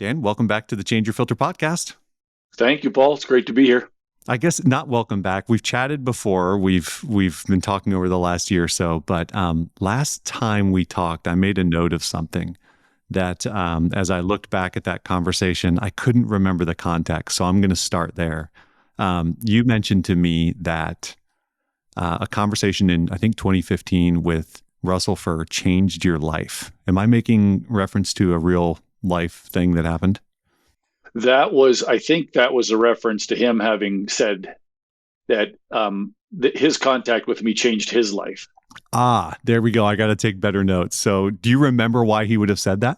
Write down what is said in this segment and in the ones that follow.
Dan, welcome back to the Change Your Filter podcast. Thank you, Paul. It's great to be here. I guess not welcome back. We've chatted before. We've been talking over the last year or so, but last time we talked, I made a note of something that as I looked back at that conversation, I couldn't remember the context. So I'm going to start there. You mentioned to me that a conversation in, I think, 2015 with Russell Furr changed your life. Am I making reference to a real life thing that happened? I think that was a reference to him having said that his contact with me changed his life. There we go. I got to take better notes. So do you remember why he would have said that?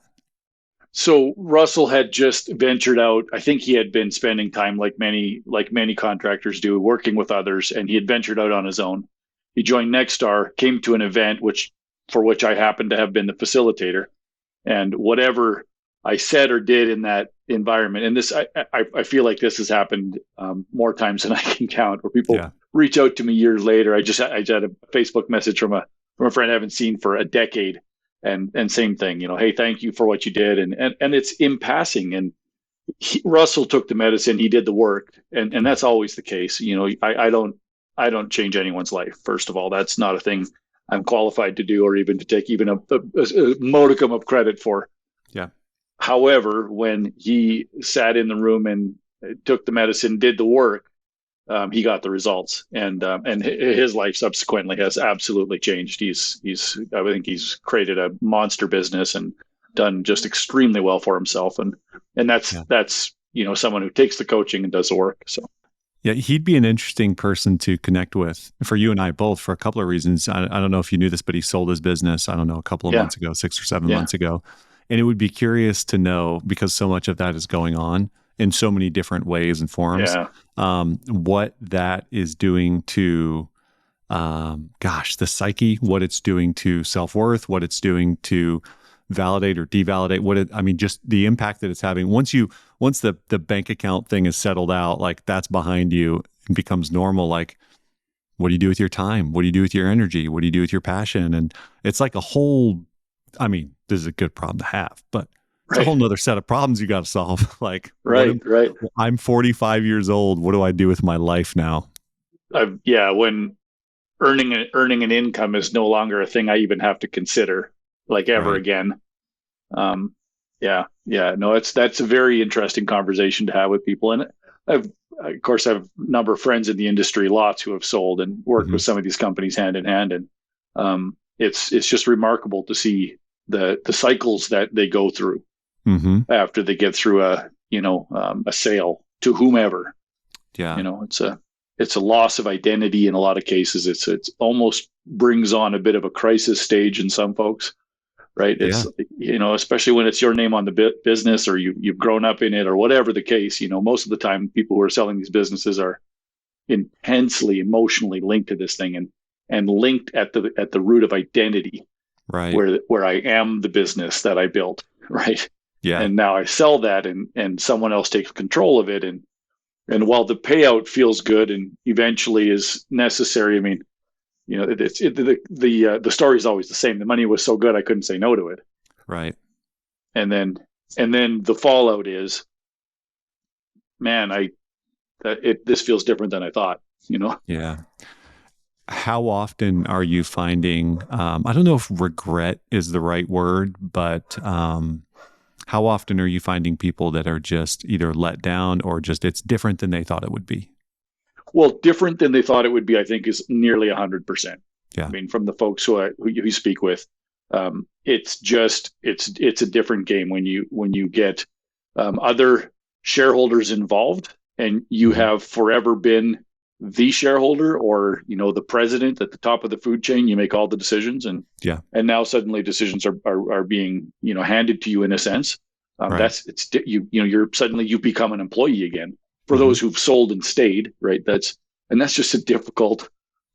So Russell had just ventured out. I think he had been spending time like many contractors do, working with others, and he had ventured out on his own. He joined Nexstar, came to an event for which I happened to have been the facilitator, and whatever I said or did in that environment, and this I feel like this has happened more times than I can count, where people reach out to me years later. I just had a Facebook message from a friend I haven't seen for a decade, and same thing, hey, thank you for what you did, and it's in passing. And Russell took the medicine, he did the work, and that's always the case. I don't change anyone's life. First of all, that's not a thing I'm qualified to do, or even to take even a modicum of credit for. Yeah. However, when he sat in the room and took the medicine, did the work, he got the results, and his life subsequently has absolutely changed. I think he's created a monster business and done just extremely well for himself, and that's someone who takes the coaching and does the work. So. Yeah, he'd be an interesting person to connect with for you and I both, for a couple of reasons. I don't know if you knew this, but he sold his business, I don't know, a couple of months ago, 6 or 7 months ago. And it would be curious to know, because so much of that is going on in so many different ways and forms, what that is doing to, the psyche, what it's doing to self-worth, what it's doing to validate or devalidate, just the impact that it's having. Once the bank account thing is settled out, like that's behind you and becomes normal, like what do you do with your time? What do you do with your energy? What do you do with your passion? And it's like a whole, this is a good problem to have, but it's a whole nother set of problems you got to solve. Like, right. I'm 45 years old. What do I do with my life now? When earning an income is no longer a thing I even have to consider, like ever again. That's a very interesting conversation to have with people. And I have a number of friends in the industry, lots who have sold and worked with some of these companies hand in hand. And it's just remarkable to see the cycles that they go through after they get through a sale to whomever. It's a loss of identity in a lot of cases. It's almost brings on a bit of a crisis stage in some folks, right? It's especially when it's your name on the business, or you've grown up in it, or whatever the case. Most of the time people who are selling these businesses are intensely emotionally linked to this thing, and linked at the root of identity. Right. Where I am the business that I built, right? Yeah. And now I sell that, and someone else takes control of it, and while the payout feels good and eventually is necessary, the story is always the same. The money was so good I couldn't say no to it. Right. And then the fallout is, man, this feels different than I thought. Yeah. How often are you finding, I don't know if regret is the right word, but how often are you finding people that are just either let down or just it's different than they thought it would be? Well, different than they thought it would be, I think, is nearly 100%. Yeah. From the folks who you speak with, it's a different game when you get other shareholders involved, and you have forever been the shareholder, or the president at the top of the food chain. You make all the decisions, and now suddenly decisions are being handed to you in a sense. You're suddenly you become an employee again for those who've sold and stayed, right? That's just a difficult.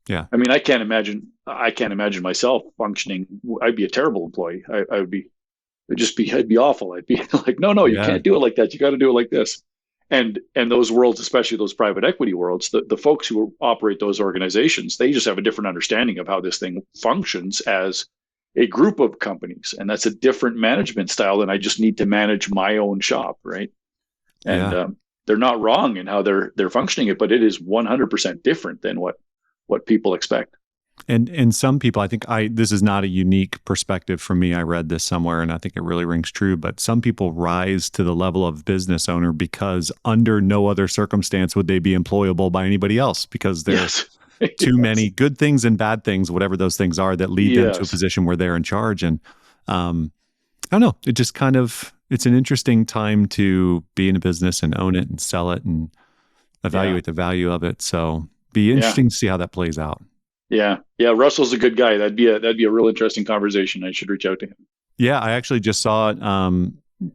Yeah. I can't imagine myself functioning. I'd be a terrible employee. I'd be awful. I'd be like, no, you can't do it like that. You got to do it like this. And those worlds, especially those private equity worlds, the folks who operate those organizations, they just have a different understanding of how this thing functions as a group of companies, and that's a different management style than I just need to manage my own shop, right? And Yeah. they're not wrong in how they're functioning it, but it is 100% different than what people expect. And some people, I think this is not a unique perspective for me. I read this somewhere and I think it really rings true, but some people rise to the level of business owner because under no other circumstance would they be employable by anybody else, because there's too many good things and bad things, whatever those things are, that lead them to a position where they're in charge. And I don't know, it just kind of, it's an interesting time to be in a business and own it and sell it and evaluate the value of it. So be interesting to see how that plays out. Yeah. Russell's a good guy. That'd be a real interesting conversation. I should reach out to him. Yeah. I actually just saw it on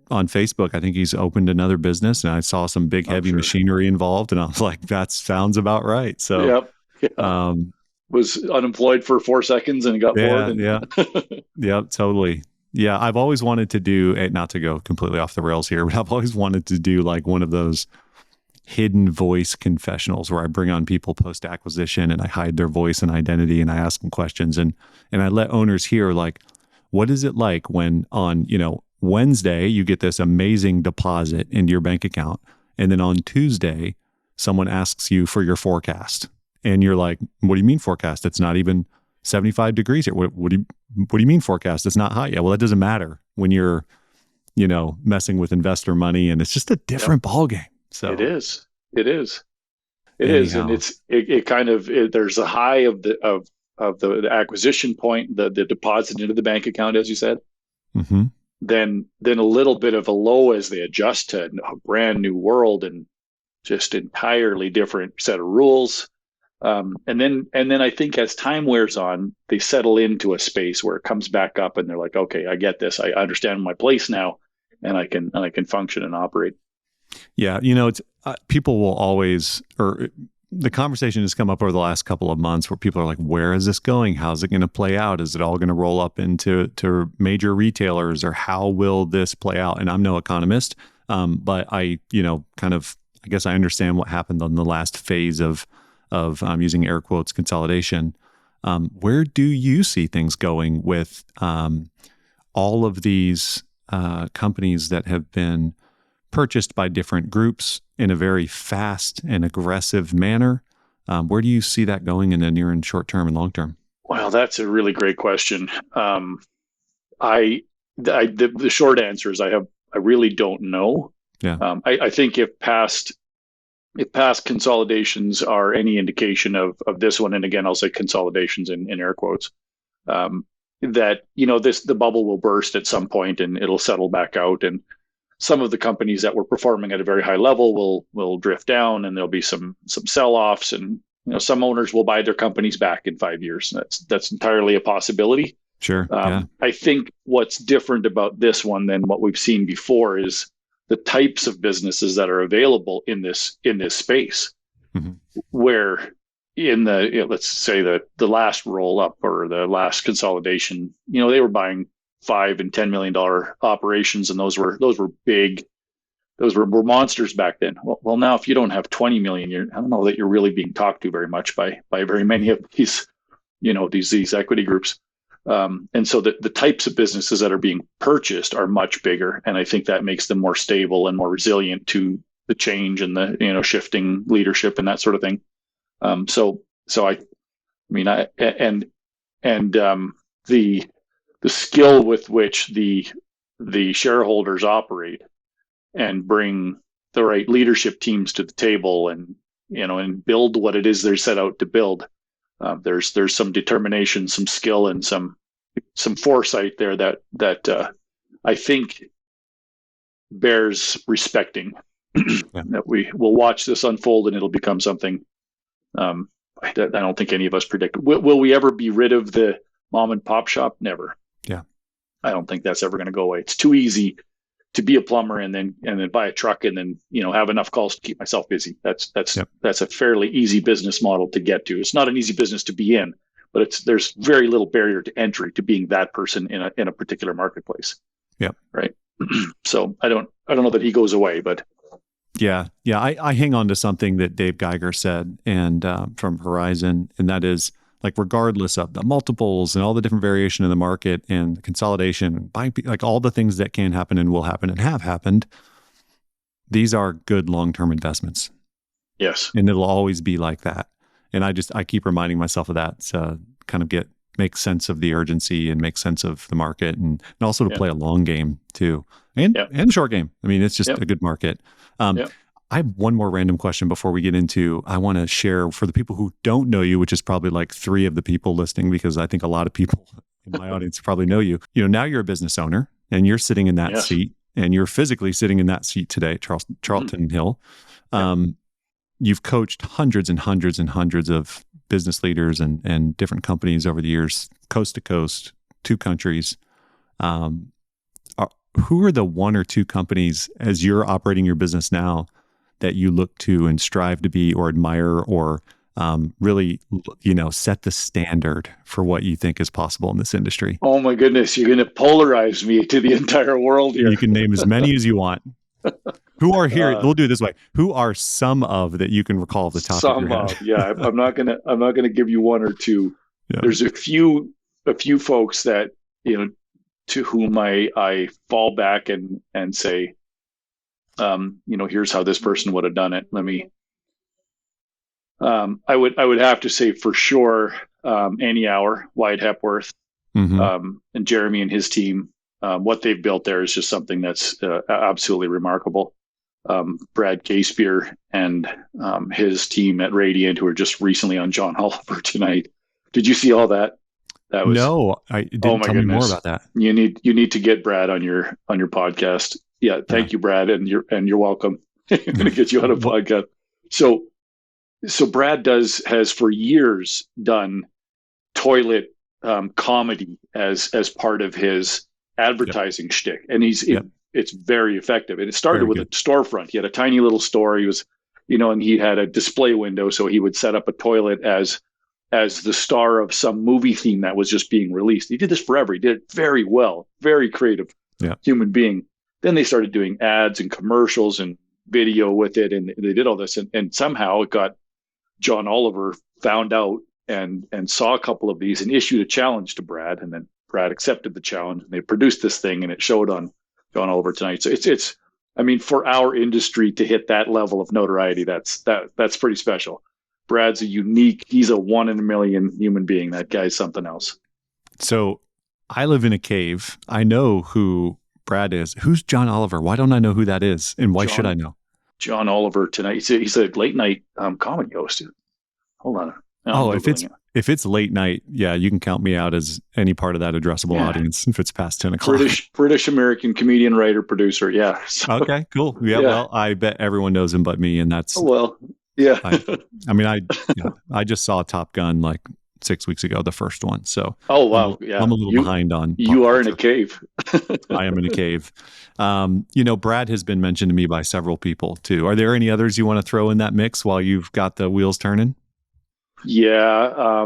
Facebook. I think he's opened another business, and I saw some big, heavy machinery involved, and I was like, that sounds about right. So, was unemployed for 4 seconds and got bored. Yeah, totally. Yeah. I've always wanted to do, not to go completely off the rails here, but I've always wanted to do like one of those hidden voice confessionals where I bring on people post acquisition and I hide their voice and identity and I ask them questions, and I let owners hear, like, what is it like when on, Wednesday you get this amazing deposit into your bank account, and then on Tuesday someone asks you for your forecast and you're like, what do you mean forecast? It's not even 75 degrees here. What do you mean forecast? It's not hot yet. Well, that doesn't matter when you're, messing with investor money, and it's just a different ballgame. So it is, and it kind of, there's a high of the acquisition point, the deposit into the bank account, as you said. Mm-hmm. Then a little bit of a low as they adjust to a brand new world and just entirely different set of rules. And then I think as time wears on, they settle into a space where it comes back up, and they're like, okay, I get this. I understand my place now, and I can function and operate. Yeah. It's people will always, or the conversation has come up over the last couple of months where people are like, where is this going? How's it going to play out? Is it all going to roll up into major retailers, or how will this play out? And I'm no economist, but I guess I understand what happened on the last phase of using air quotes, consolidation. Where do you see things going with all of these companies that have been purchased by different groups in a very fast and aggressive manner? Where do you see that going in the near and short term and long term? Well, that's a really great question. The short answer is I really don't know. Yeah. I think if past consolidations are any indication of this one, and again, I'll say consolidations in air quotes, that the bubble will burst at some point and it'll settle back out, and some of the companies that were performing at a very high level will drift down, and there'll be some sell-offs, and some owners will buy their companies back in 5 years. That's entirely a possibility. Sure. I think what's different about this one than what we've seen before is the types of businesses that are available in this space. Mm-hmm. Where in let's say the last roll up or the last consolidation, they were buying $5 and $10 million operations, and those were big, those were monsters back then. Well, now if you don't have 20 million, I don't know that you're really being talked to very much by very many of these, these equity groups. And so the types of businesses that are being purchased are much bigger, and I think that makes them more stable and more resilient to the change and the shifting leadership and that sort of thing. The skill with which the shareholders operate and bring the right leadership teams to the table and build what it is they're set out to build. There's some determination, some skill, and some foresight there that I think bears respecting. That we will watch this unfold, and it'll become something I don't think any of us predict. Will we ever be rid of the mom and pop shop? Never. Yeah. I don't think that's ever going to go away. It's too easy to be a plumber and then buy a truck and then have enough calls to keep myself busy. That's a fairly easy business model to get to. It's not an easy business to be in, but there's very little barrier to entry to being that person in a particular marketplace. Yeah. Right. So I don't know that he goes away, but yeah. I hang on to something that Dave Geiger said and from Horizon, and that is, like regardless of the multiples and all the different variation in the market and consolidation, like all the things that can happen and will happen and have happened, these are good long-term investments. Yes. And it'll always be like that. And I keep reminding myself of that to kind of make sense of the urgency and make sense of the market, and also to play a long game too, and short game. I mean, it's just a good market. I have one more random question before we get into, I want to share for the people who don't know you, which is probably like 3 of the people listening, because I think a lot of people in my audience probably know you. Now you're a business owner and you're sitting in that seat, and you're physically sitting in that seat today, Charlton Hill. You've coached hundreds and hundreds and hundreds of business leaders and different companies over the years, coast to coast, 2 countries. Who are the 1 or 2 companies, as you're operating your business now, that you look to and strive to be or admire or really, set the standard for what you think is possible in this industry? Oh my goodness, you're going to polarize me to the entire world here. You can name as many as you want. Who are here? We'll do it this way. Who are some of that you can recall off the top of your head? Yeah. I'm not gonna give you 1 or 2. Yeah. There's a few folks that, to whom I fall back and say, here's how this person would have done it. I would have to say for sure, Any Hour, Wyatt Hepworth, and Jeremy and his team. What they've built there is just something that's absolutely remarkable. Brad Casepier and his team at Radiant, who are just recently on John Oliver tonight. Did you see all that? That was no. I didn't tell me more about that. You need to get Brad on your podcast. Yeah, thank you, Brad, and you're welcome. I'm going to get you on a podcast. So Brad has for years done toilet comedy as part of his advertising shtick, and it's very effective. And it started with a storefront. He had a tiny little store. He was, and he had a display window, so he would set up a toilet as the star of some movie theme that was just being released. He did this forever. He did it very well, very creative human being. Then they started doing ads and commercials and video with it, and they did all this, and somehow it got John Oliver found out and saw a couple of these and issued a challenge to Brad, and then Brad accepted the challenge, and they produced this thing, and it showed on John Oliver Tonight. So it's I mean, for our industry to hit that level of notoriety, that's pretty special. Brad's he's a 1 in a million human being. That guy's something else. So I live in a cave. I know who Brad is. Who's John Oliver? Why don't I know who that is? And why should I know? John Oliver Tonight. He's a late night comedy host. Hold on. If it's late night, you can count me out as any part of that addressable audience if it's past 10 o'clock. British American comedian, writer, producer. Yeah. So, okay, cool. Yeah, well, I bet everyone knows him but me, and that's yeah. I just saw Top Gun like 6 weeks ago, the first one. So I'm a little behind on. You are in a cave. I am in a cave. Brad has been mentioned to me by several people too. Are there any others you want to throw in that mix while you've got the wheels turning? Yeah.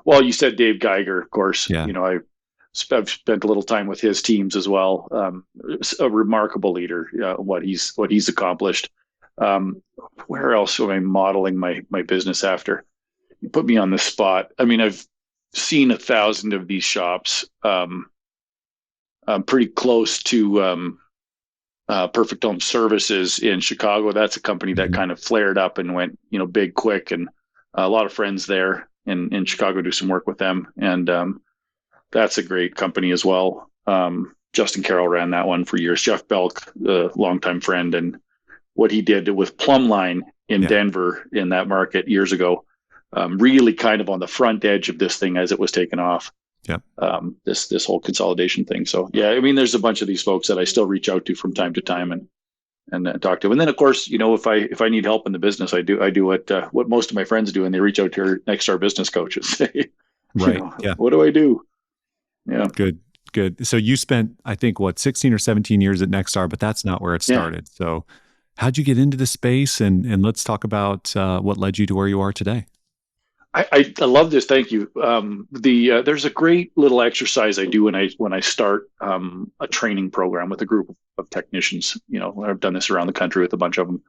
Well, you said Dave Geiger, of course. Yeah. I've spent a little time with his teams as well. A remarkable leader. What he's accomplished. Where else am I modeling my business after? You put me on the spot. I mean, I've seen 1,000 of these shops. I'm pretty close to Perfect Home Services in Chicago. That's a company that kind of flared up and went, big, quick, and a lot of friends there in Chicago do some work with them, and that's a great company as well. Justin Carroll ran that one for years. Jeff Belk, a longtime friend, and what he did with Plumline in Denver in that market years ago, really kind of on the front edge of this thing as it was taken off. Yeah. This whole consolidation thing. So I mean, there's a bunch of these folks that I still reach out to from time to time and talk to. And then of course, if I need help in the business, I do what most of my friends do, and they reach out to next to our business coaches. Right. What do I do? Yeah. Good. So you spent, I think, 16 or 17 years at Nexstar, but that's not where it started. Yeah. So how'd you get into the space? And let's talk about what led you to where you are today. I love this. Thank you. There's a great little exercise I do when I start a training program with a group of technicians. I've done this around the country with a bunch of them.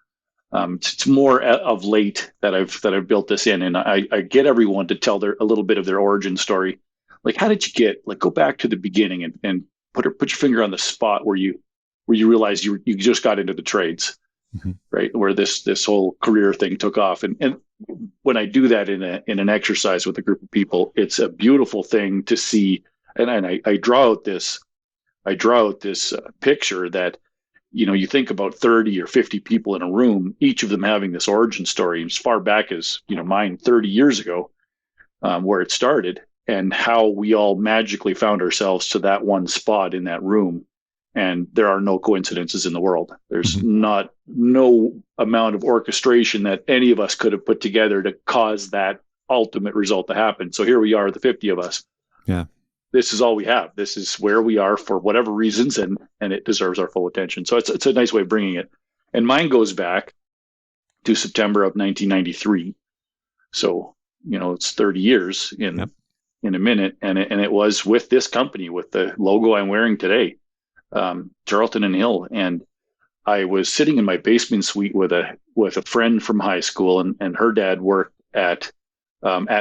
It's more of late that I've built this in, and I get everyone to tell a little bit of their origin story. Like, how did you get? Like, go back to the beginning and put your finger on the spot where you realized you just got into the trades, right? Where this whole career thing took off. And when I do that in an exercise with a group of people, it's a beautiful thing to see. And I draw out this picture that, you think about 30 or 50 people in a room, each of them having this origin story as far back as, mine 30 years ago, where it started, and how we all magically found ourselves to that one spot in that room. And there are no coincidences in the world. There's no amount of orchestration that any of us could have put together to cause that ultimate result to happen. So here we are, the 50 of us. Yeah. This is all we have. This is where we are for whatever reasons, and it deserves our full attention. So it's a nice way of bringing it. And mine goes back to September of 1993. So, it's 30 years in a minute. And it was with this company, with the logo I'm wearing today, Charlton and Hill. And I was sitting in my basement suite with a friend from high school, and her dad worked at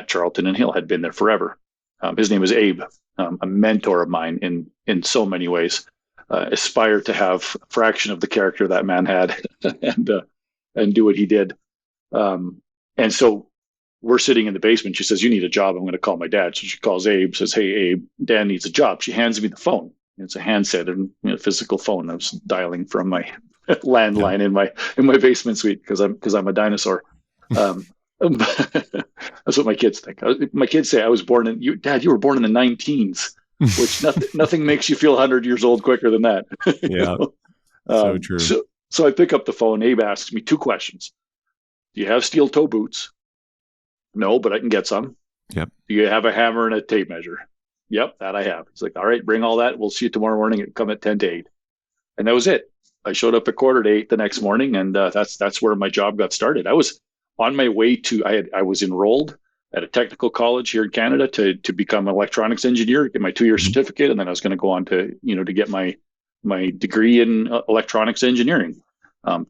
Charlton and Hill, had been there forever. His name is Abe. A mentor of mine in so many ways. Aspired to have a fraction of the character that man had, and do what he did. And so we're sitting in the basement. She says, "You need a job. I'm going to call my dad." So she calls Abe, says, "Hey, Abe, Dan needs a job." She hands me the phone. It's a handset and physical phone. I was dialing from my landline in my basement suite because I'm a dinosaur. That's what my kids think. My kids say I was born in Dad, you were born in the 19s, which nothing makes you feel 100 years old quicker than that. Yeah. So true. So I pick up the phone. Abe asks me two questions. Do you have steel toe boots? No, but I can get some. Yep. Do you have a hammer and a tape measure? Yep, that I have. It's like, all right, bring all that. We'll see you tomorrow morning. Come at 10 to 8. And that was it. I showed up at 7:45 the next morning, and that's where my job got started. I was on my way to, I was enrolled at a technical college here in Canada to become an electronics engineer, get my 2-year certificate, and then I was going to go on to get my degree in electronics engineering.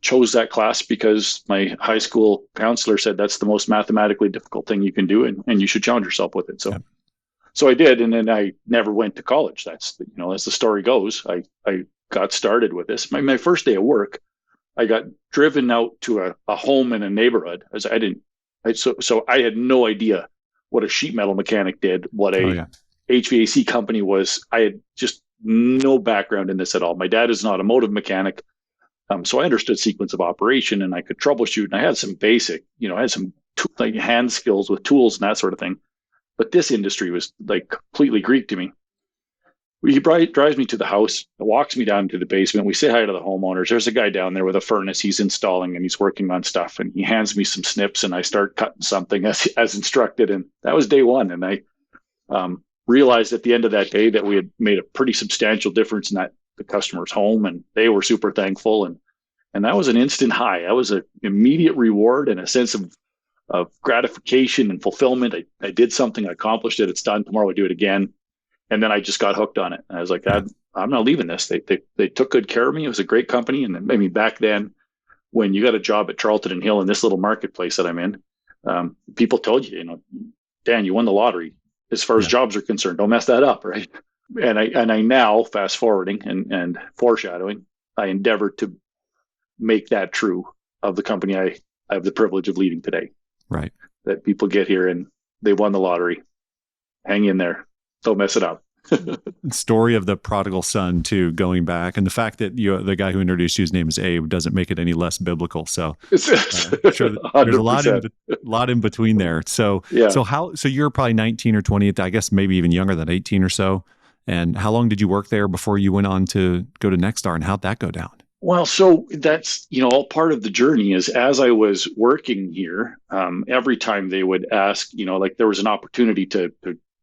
Chose that class because my high school counselor said that's the most mathematically difficult thing you can do, and you should challenge yourself with it. So I did, and then I never went to college. That's as the story goes. I got started with this. My first day of work, I got driven out to a home in a neighborhood. So I had no idea what a sheet metal mechanic did, what a HVAC company was. I had just no background in this at all. My dad is an automotive mechanic. So I understood sequence of operation, and I could troubleshoot, and I had some basic, I had some like hand skills with tools and that sort of thing. But this industry was like completely Greek to me. He drives me to the house, walks me down to the basement. We say hi to the homeowners. There's a guy down there with a furnace he's installing, and he's working on stuff. And he hands me some snips, and I start cutting something as instructed. And that was day one. And I realized at the end of that day that we had made a pretty substantial difference in the customer's home, and they were super thankful. And that was an instant high. That was an immediate reward and a sense of gratification and fulfillment. I did something, I accomplished it. It's done. Tomorrow I do it again. And then I just got hooked on it. And I was like, I'm not leaving this. They took good care of me. It was a great company. And I mean, back then, when you got a job at Charlton and Hill in this little marketplace that I'm in, people told you, Dan, you won the lottery. As far as jobs are concerned, don't mess that up, right? And I now, fast forwarding and foreshadowing, I endeavor to make that true of the company I have the privilege of leading today. Right. That people get here and they won the lottery. Hang in there. Don't mess it up. Story of the prodigal son too, going back, and the fact that the guy who introduced you, his name is Abe, doesn't make it any less biblical. So sure, there's a lot in between there. So so you're probably 19 or 20, I guess maybe even younger than 18 or so. And how long did you work there before you went on to go to Nexstar, and how'd that go down? Well, so that's, all part of the journey is as I was working here, every time they would ask, like there was an opportunity to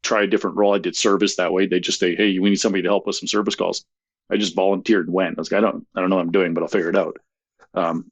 try a different role. I did service that way. They just say, "Hey, we need somebody to help with some service calls." I just volunteered and went. I was like, I don't know what I'm doing, but I'll figure it out.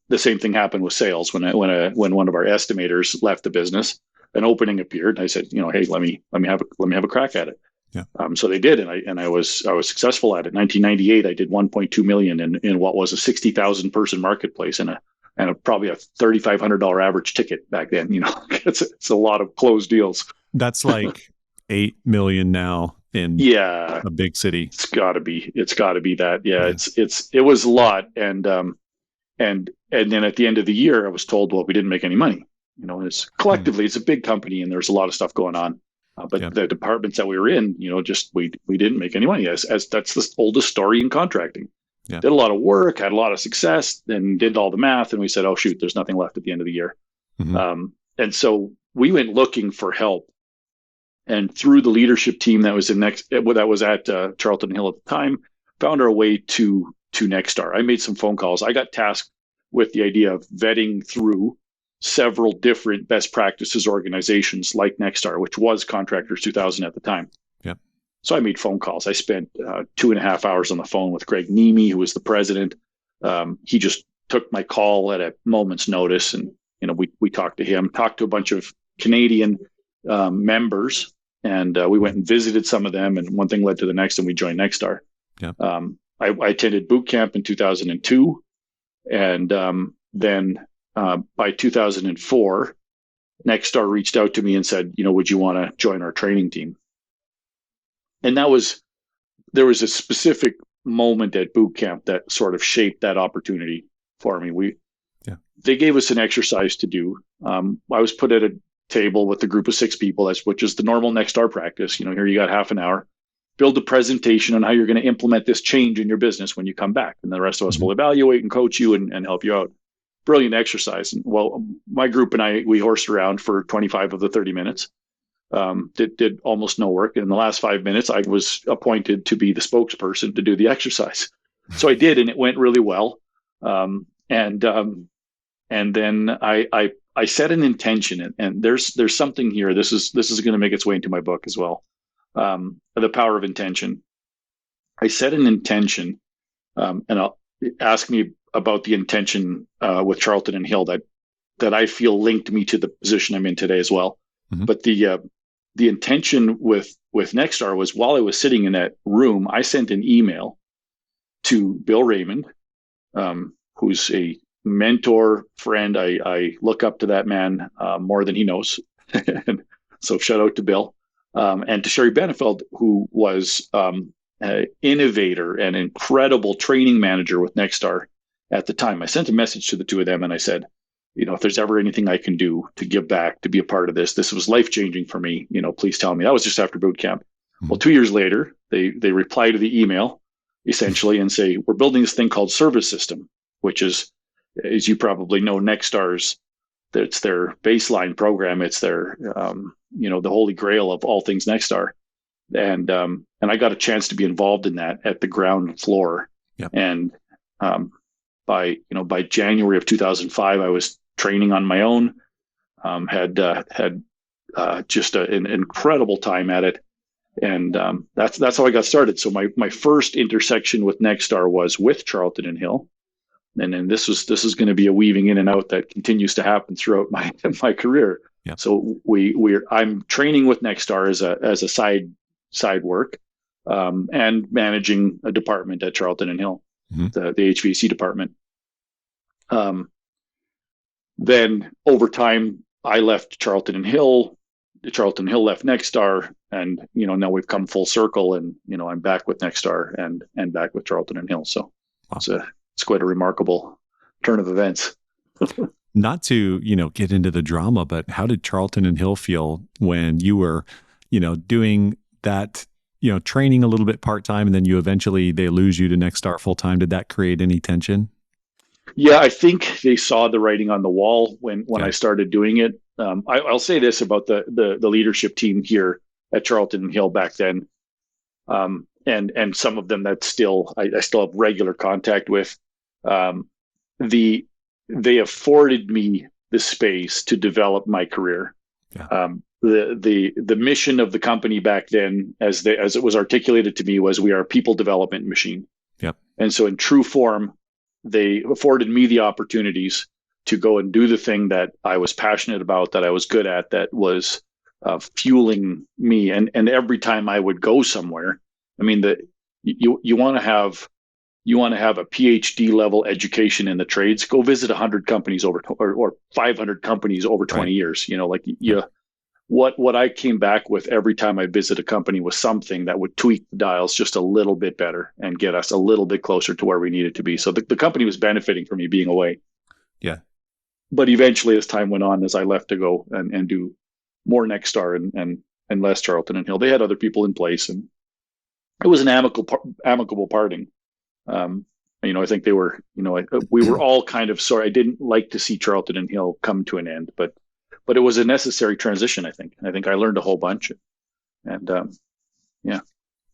The same thing happened with sales when one of our estimators left the business, an opening appeared. And I said, "Hey, let me have a crack at it." Yeah. So they did, and I was successful at it. 1998, I did 1.2 million in what was a 60,000 person marketplace in a and probably a $3,500 average ticket back then. It's a lot of closed deals. That's like 8 million now in a big city. It's got to be that. Yeah. It was a lot. And then at the end of the year, I was told, well, we didn't make any money. It's collectively, it's a big company and there's a lot of stuff going on. But the departments that we were in, just we didn't make any money. As that's the oldest story in contracting. Did a lot of work, had a lot of success, then did all the math, and we said, "Oh shoot, there's nothing left at the end of the year." And so we went looking for help, and through the leadership team that was at Charlton Hill at the time, found our way to Nexstar. I made some phone calls. I got tasked with the idea of vetting through several different best practices organizations like Nexstar, which was Contractors 2000 at the time. So I made phone calls. I spent 2.5 hours on the phone with Greg Nemi, who was the president. He just took my call at a moment's notice, and we talked to him, talked to a bunch of Canadian members, and we went and visited some of them. And one thing led to the next, and we joined Nexstar. I attended boot camp in 2002, and then by 2004, Nexstar reached out to me and said, would you want to join our training team? And there was a specific moment at boot camp that sort of shaped that opportunity for me. They gave us an exercise to do. I was put at a table with a group of 6 people, which is the normal Nexstar practice. Here you got half an hour, build a presentation on how you're going to implement this change in your business when you come back. And the rest of us will evaluate and coach you and help you out. Brilliant exercise. And my group and I, we horsed around for 25 of the 30 minutes. Did almost no work. In the last 5 minutes, I was appointed to be the spokesperson to do the exercise. So I did, and it went really well. And then I set an intention, and there's something here. This is going to make its way into my book as well. The power of intention. I set an intention, and I'll ask me about the intention with Charlton and Hill that I feel linked me to the position I'm in today as well. But the intention with Nexstar was, while I was sitting in that room, I sent an email to Bill Raymond, who's a mentor, friend. I look up to that man more than he knows. So shout out to Bill. And to Sherry Benefeld, who was an innovator and incredible training manager with Nexstar at the time. I sent a message to the two of them and I said, if there's ever anything I can do to give back, to be a part of this was life-changing for me. Please tell me. That was just after boot camp. Well, 2 years later, they reply to the email essentially and say, we're building this thing called Service System, which is, as you probably know, Nexstar's, it's their baseline program. It's their, the holy grail of all things Nexstar. And I got a chance to be involved in that at the ground floor. And by January of 2005, I was training on my own, had just an incredible time at it. And that's how I got started. So my first intersection with Nexstar was with Charlton and Hill. And then this is going to be a weaving in and out that continues to happen throughout my career. So I'm training with Nexstar as a side work, and managing a department at Charlton and Hill, the HVAC department. Then over time, I left Charlton and Hill. Charlton Hill left Nexstar, and now we've come full circle, and I'm back with Nexstar and back with Charlton and Hill. So it's quite a remarkable turn of events. Not to get into the drama, but how did Charlton and Hill feel when you were doing that, training a little bit part-time, and then they lose you to Nexstar full-time? Did that create any tension? Yeah, I think they saw the writing on the wall when I started doing it. I'll say this about the leadership team here at Charlton and Hill back then, and some of them that I still have regular contact with. They afforded me the space to develop my career. The mission of the company back then, as it was articulated to me, was we are a people development machine. And so in true form, they afforded me the opportunities to go and do the thing that I was passionate about, that I was good at, that was fueling me. And every time I would go somewhere, I mean, you want to have you want to have a PhD level education in the trades, go visit 100 companies or 500 companies over 20 years. What I came back with every time I visit a company was something that would tweak the dials just a little bit better and get us a little bit closer to where we needed to be. So the company was benefiting from me being away. Yeah. But eventually, as time went on, as I left to go and do more Nexstar and less Charlton and Hill, they had other people in place, and it was an amicable parting. I think they were, we were all kind of sorry. I didn't like to see Charlton and Hill come to an end, but it was a necessary transition. I think I learned a whole bunch, and yeah.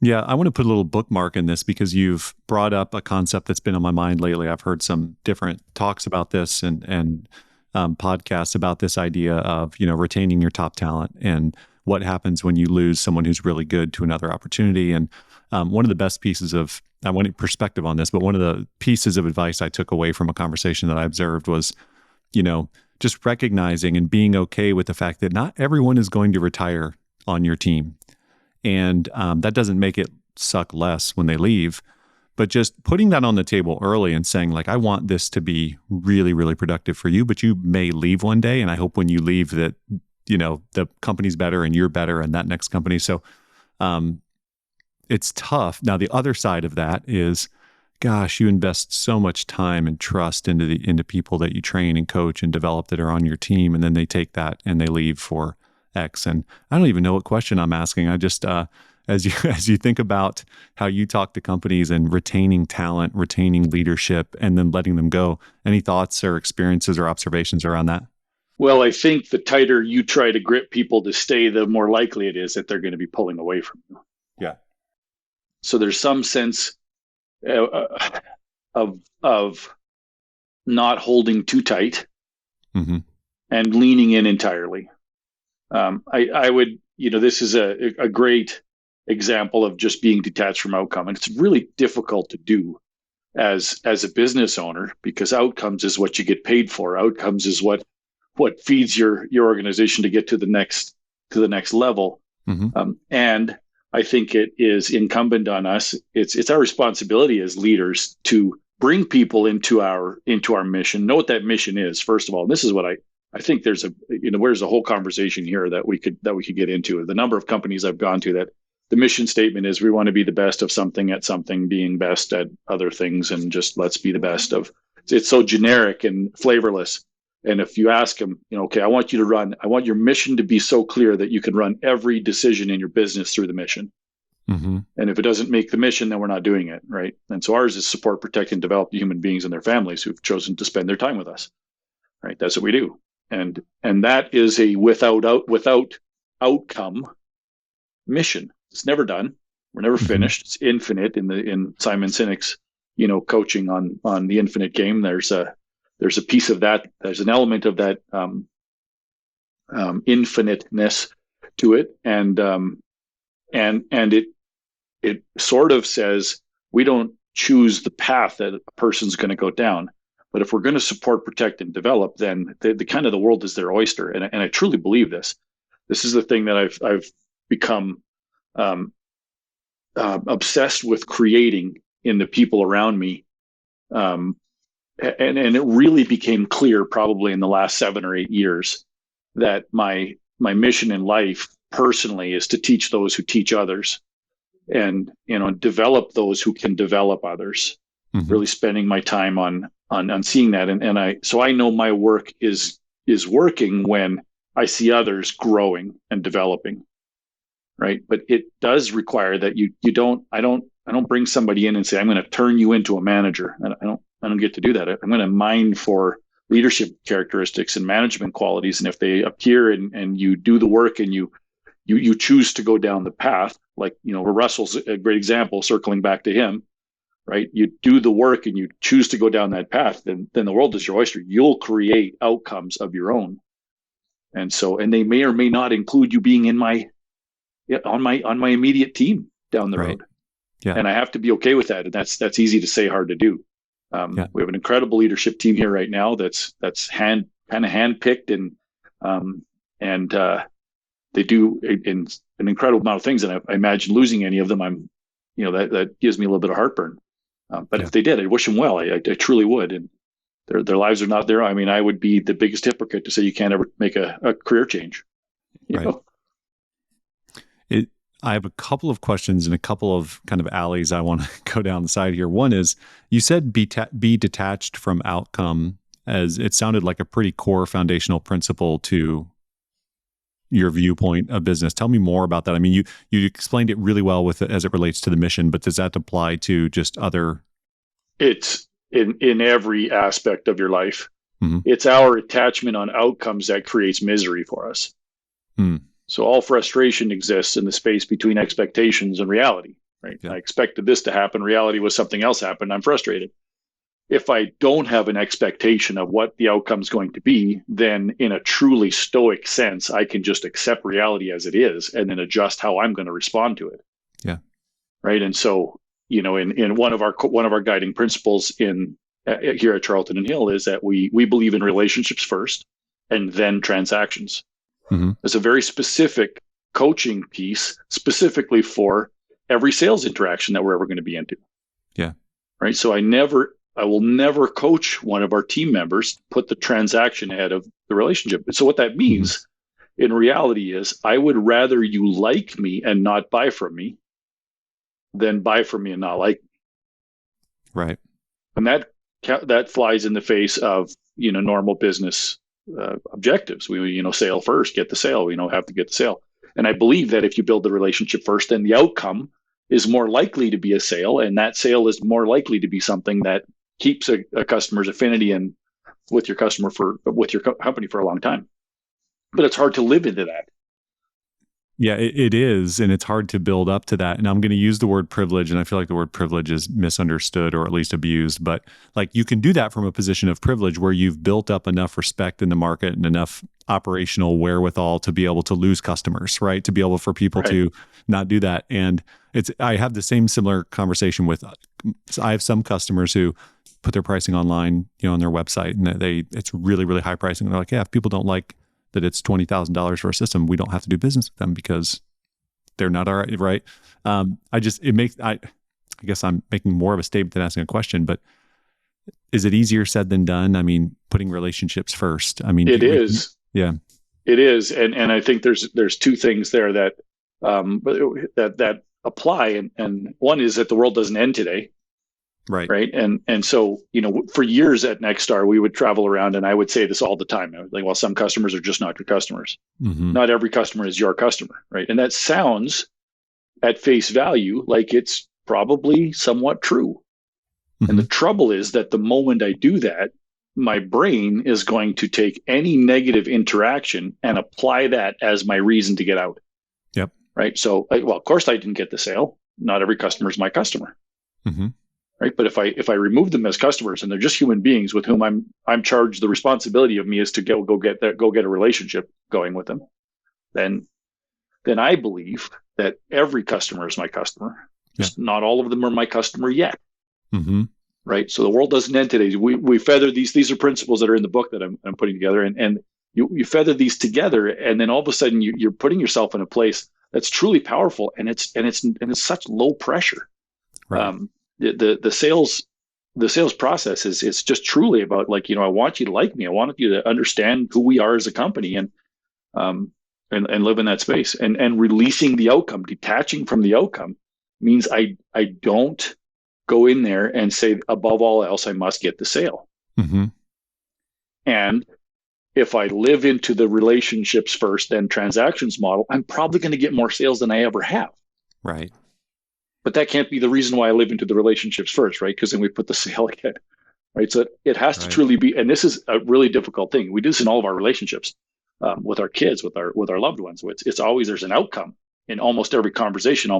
Yeah, I want to put a little bookmark in this because you've brought up a concept that's been on my mind lately. I've heard some different talks about this and podcasts about this idea of, retaining your top talent and what happens when you lose someone who's really good to another opportunity. And one of the best pieces of, I want perspective on this, but one of the pieces of advice I took away from a conversation that I observed was, just recognizing and being okay with the fact that not everyone is going to retire on your team. And that doesn't make it suck less when they leave, but just putting that on the table early and saying, like, I want this to be really, really productive for you, but you may leave one day. And I hope when you leave that, the company's better and you're better and that next company. So it's tough. Now, the other side of that is, gosh, you invest so much time and trust into people that you train and coach and develop that are on your team. And then they take that and they leave for X. And I don't even know what question I'm asking. I just, as you think about how you talk to companies and retaining talent, retaining leadership, and then letting them go, any thoughts or experiences or observations around that? Well, I think the tighter you try to grip people to stay, the more likely it is that they're going to be pulling away from you. Yeah. So there's some sense of not holding too tight and leaning in entirely. I would, this is a great example of just being detached from outcome. And it's really difficult to do as a business owner, because outcomes is what you get paid for. Outcomes is what feeds your organization to get to the next level. And I think it is incumbent on us. It's our responsibility as leaders to bring people into our mission, know what that mission is, first of all. And this is what I think there's a whole conversation here that we could get into. The number of companies I've gone to that the mission statement is we want to be the best of something at something, being best at other things, and just let's be the best of. It's so generic and flavorless. And if you ask them, okay, I want your mission to be so clear that you can run every decision in your business through the mission. And if it doesn't make the mission, then we're not doing it, right? And so ours is support, protect, and develop the human beings and their families who've chosen to spend their time with us, right? That's what we do. And that is a without outcome mission. It's never done. We're never finished. It's infinite. In Simon Sinek's coaching on the infinite game, there's a piece of that. There's an element of that infiniteness to it, and it sort of says we don't choose the path that a person's going to go down. But if we're going to support, protect, and develop, then the kind of the world is their oyster. And I truly believe this. This is the thing that I've become obsessed with creating in the people around me. And it really became clear probably in the last 7 or 8 years that my mission in life personally is to teach those who teach others, and develop those who can develop others. Really spending my time on seeing that, and I know my work is working when I see others growing and developing, right? But it does require that I don't bring somebody in and say I'm going to turn you into a manager. I don't get to do that. I'm going to mine for leadership characteristics and management qualities, and if they appear and you do the work and you choose to go down the path, like Russell's a great example, circling back to him. Right, you do the work and you choose to go down that path, then the world is your oyster. You'll create outcomes of your own, and they may or may not include you being on my immediate team down the road. Yeah, and I have to be okay with that. And that's easy to say, hard to do. We have an incredible leadership team here right now. That's hand picked, and they do an incredible amount of things. And I imagine losing any of them, that gives me a little bit of heartburn. But if they did, I'd wish them well. I truly would. And their lives are not there. I mean, I would be the biggest hypocrite to say you can't ever make a career change. You know? I have a couple of questions and a couple of kind of alleys I want to go down the side here. One is, you said be detached from outcome, as it sounded like a pretty core foundational principle to your viewpoint of business. Tell me more about that. I mean, you explained it really well with it as it relates to the mission, but does that apply to just other? It's in every aspect of your life. Mm-hmm. It's our attachment on outcomes that creates misery for us. Mm. So all frustration exists in the space between expectations and reality, right? Yeah. I expected this to happen. Reality was something else happened. I'm frustrated. If I don't have an expectation of what the outcome is going to be, then in a truly stoic sense, I can just accept reality as it is and then adjust how I'm going to respond to it. Yeah. Right. And so, in one of our guiding principles here at Charlton and Hill is that we believe in relationships first and then transactions. Mm-hmm. There's a very specific coaching piece specifically for every sales interaction that we're ever going to be into. Yeah. Right. So I will never coach one of our team members put the transaction ahead of the relationship. So what that means in reality is I would rather you like me and not buy from me than buy from me and not like me. Right. And that flies in the face of, normal business objectives. We, sale first, get the sale. We have to get the sale. And I believe that if you build the relationship first, then the outcome is more likely to be a sale. And that sale is more likely to be something that keeps a customer's affinity and with your company for a long time. But it's hard to live into that. Yeah, it is. And it's hard to build up to that. And I'm going to use the word privilege. And I feel like the word privilege is misunderstood or at least abused. But like you can do that from a position of privilege where you've built up enough respect in the market and enough operational wherewithal to be able to lose customers, right? To be able for people to not do that. And I have the similar conversation with, I have some customers who put their pricing online, on their website, and it's really, really high pricing. And they're like, yeah, if people don't like that it's $20,000 for a system, we don't have to do business with them because they're not all right. I guess I'm making more of a statement than asking a question, but is it easier said than done? I mean, putting relationships first. I mean, it is. Yeah, it is. And I think there's two things there that apply. And one is that the world doesn't end today. Right. And so, for years at Nexstar, we would travel around and I would say this all the time. I was like, well, some customers are just not your customers. Mm-hmm. Not every customer is your customer. Right. And that sounds at face value like it's probably somewhat true. Mm-hmm. And the trouble is that the moment I do that, my brain is going to take any negative interaction and apply that as my reason to get out. Yep. Right. So, of course I didn't get the sale. Not every customer is my customer. Mm-hmm. Right. But if I remove them as customers and they're just human beings with whom I'm charged, the responsibility of me is to go get a relationship going with them, then I believe that every customer is my customer. Yeah. Just not all of them are my customer yet. Mm-hmm. Right. So the world doesn't end today. We feather these are principles that are in the book that I'm putting together, and you feather these together, and then all of a sudden you're putting yourself in a place that's truly powerful, and it's such low pressure. Right. The sales process is just truly about I want you to like me. I want you to understand who we are as a company and live in that space and releasing the outcome, detaching from the outcome means I don't go in there and say above all else, I must get the sale. Mm-hmm. And if I live into the relationships first and transactions model, I'm probably going to get more sales than I ever have. Right. But that can't be the reason why I live into the relationships first, right? Because then we put the sale ahead, right? So it has to truly be, and this is a really difficult thing. We do this in all of our relationships with our kids, with our loved ones. It's always there's an outcome in almost every conversation,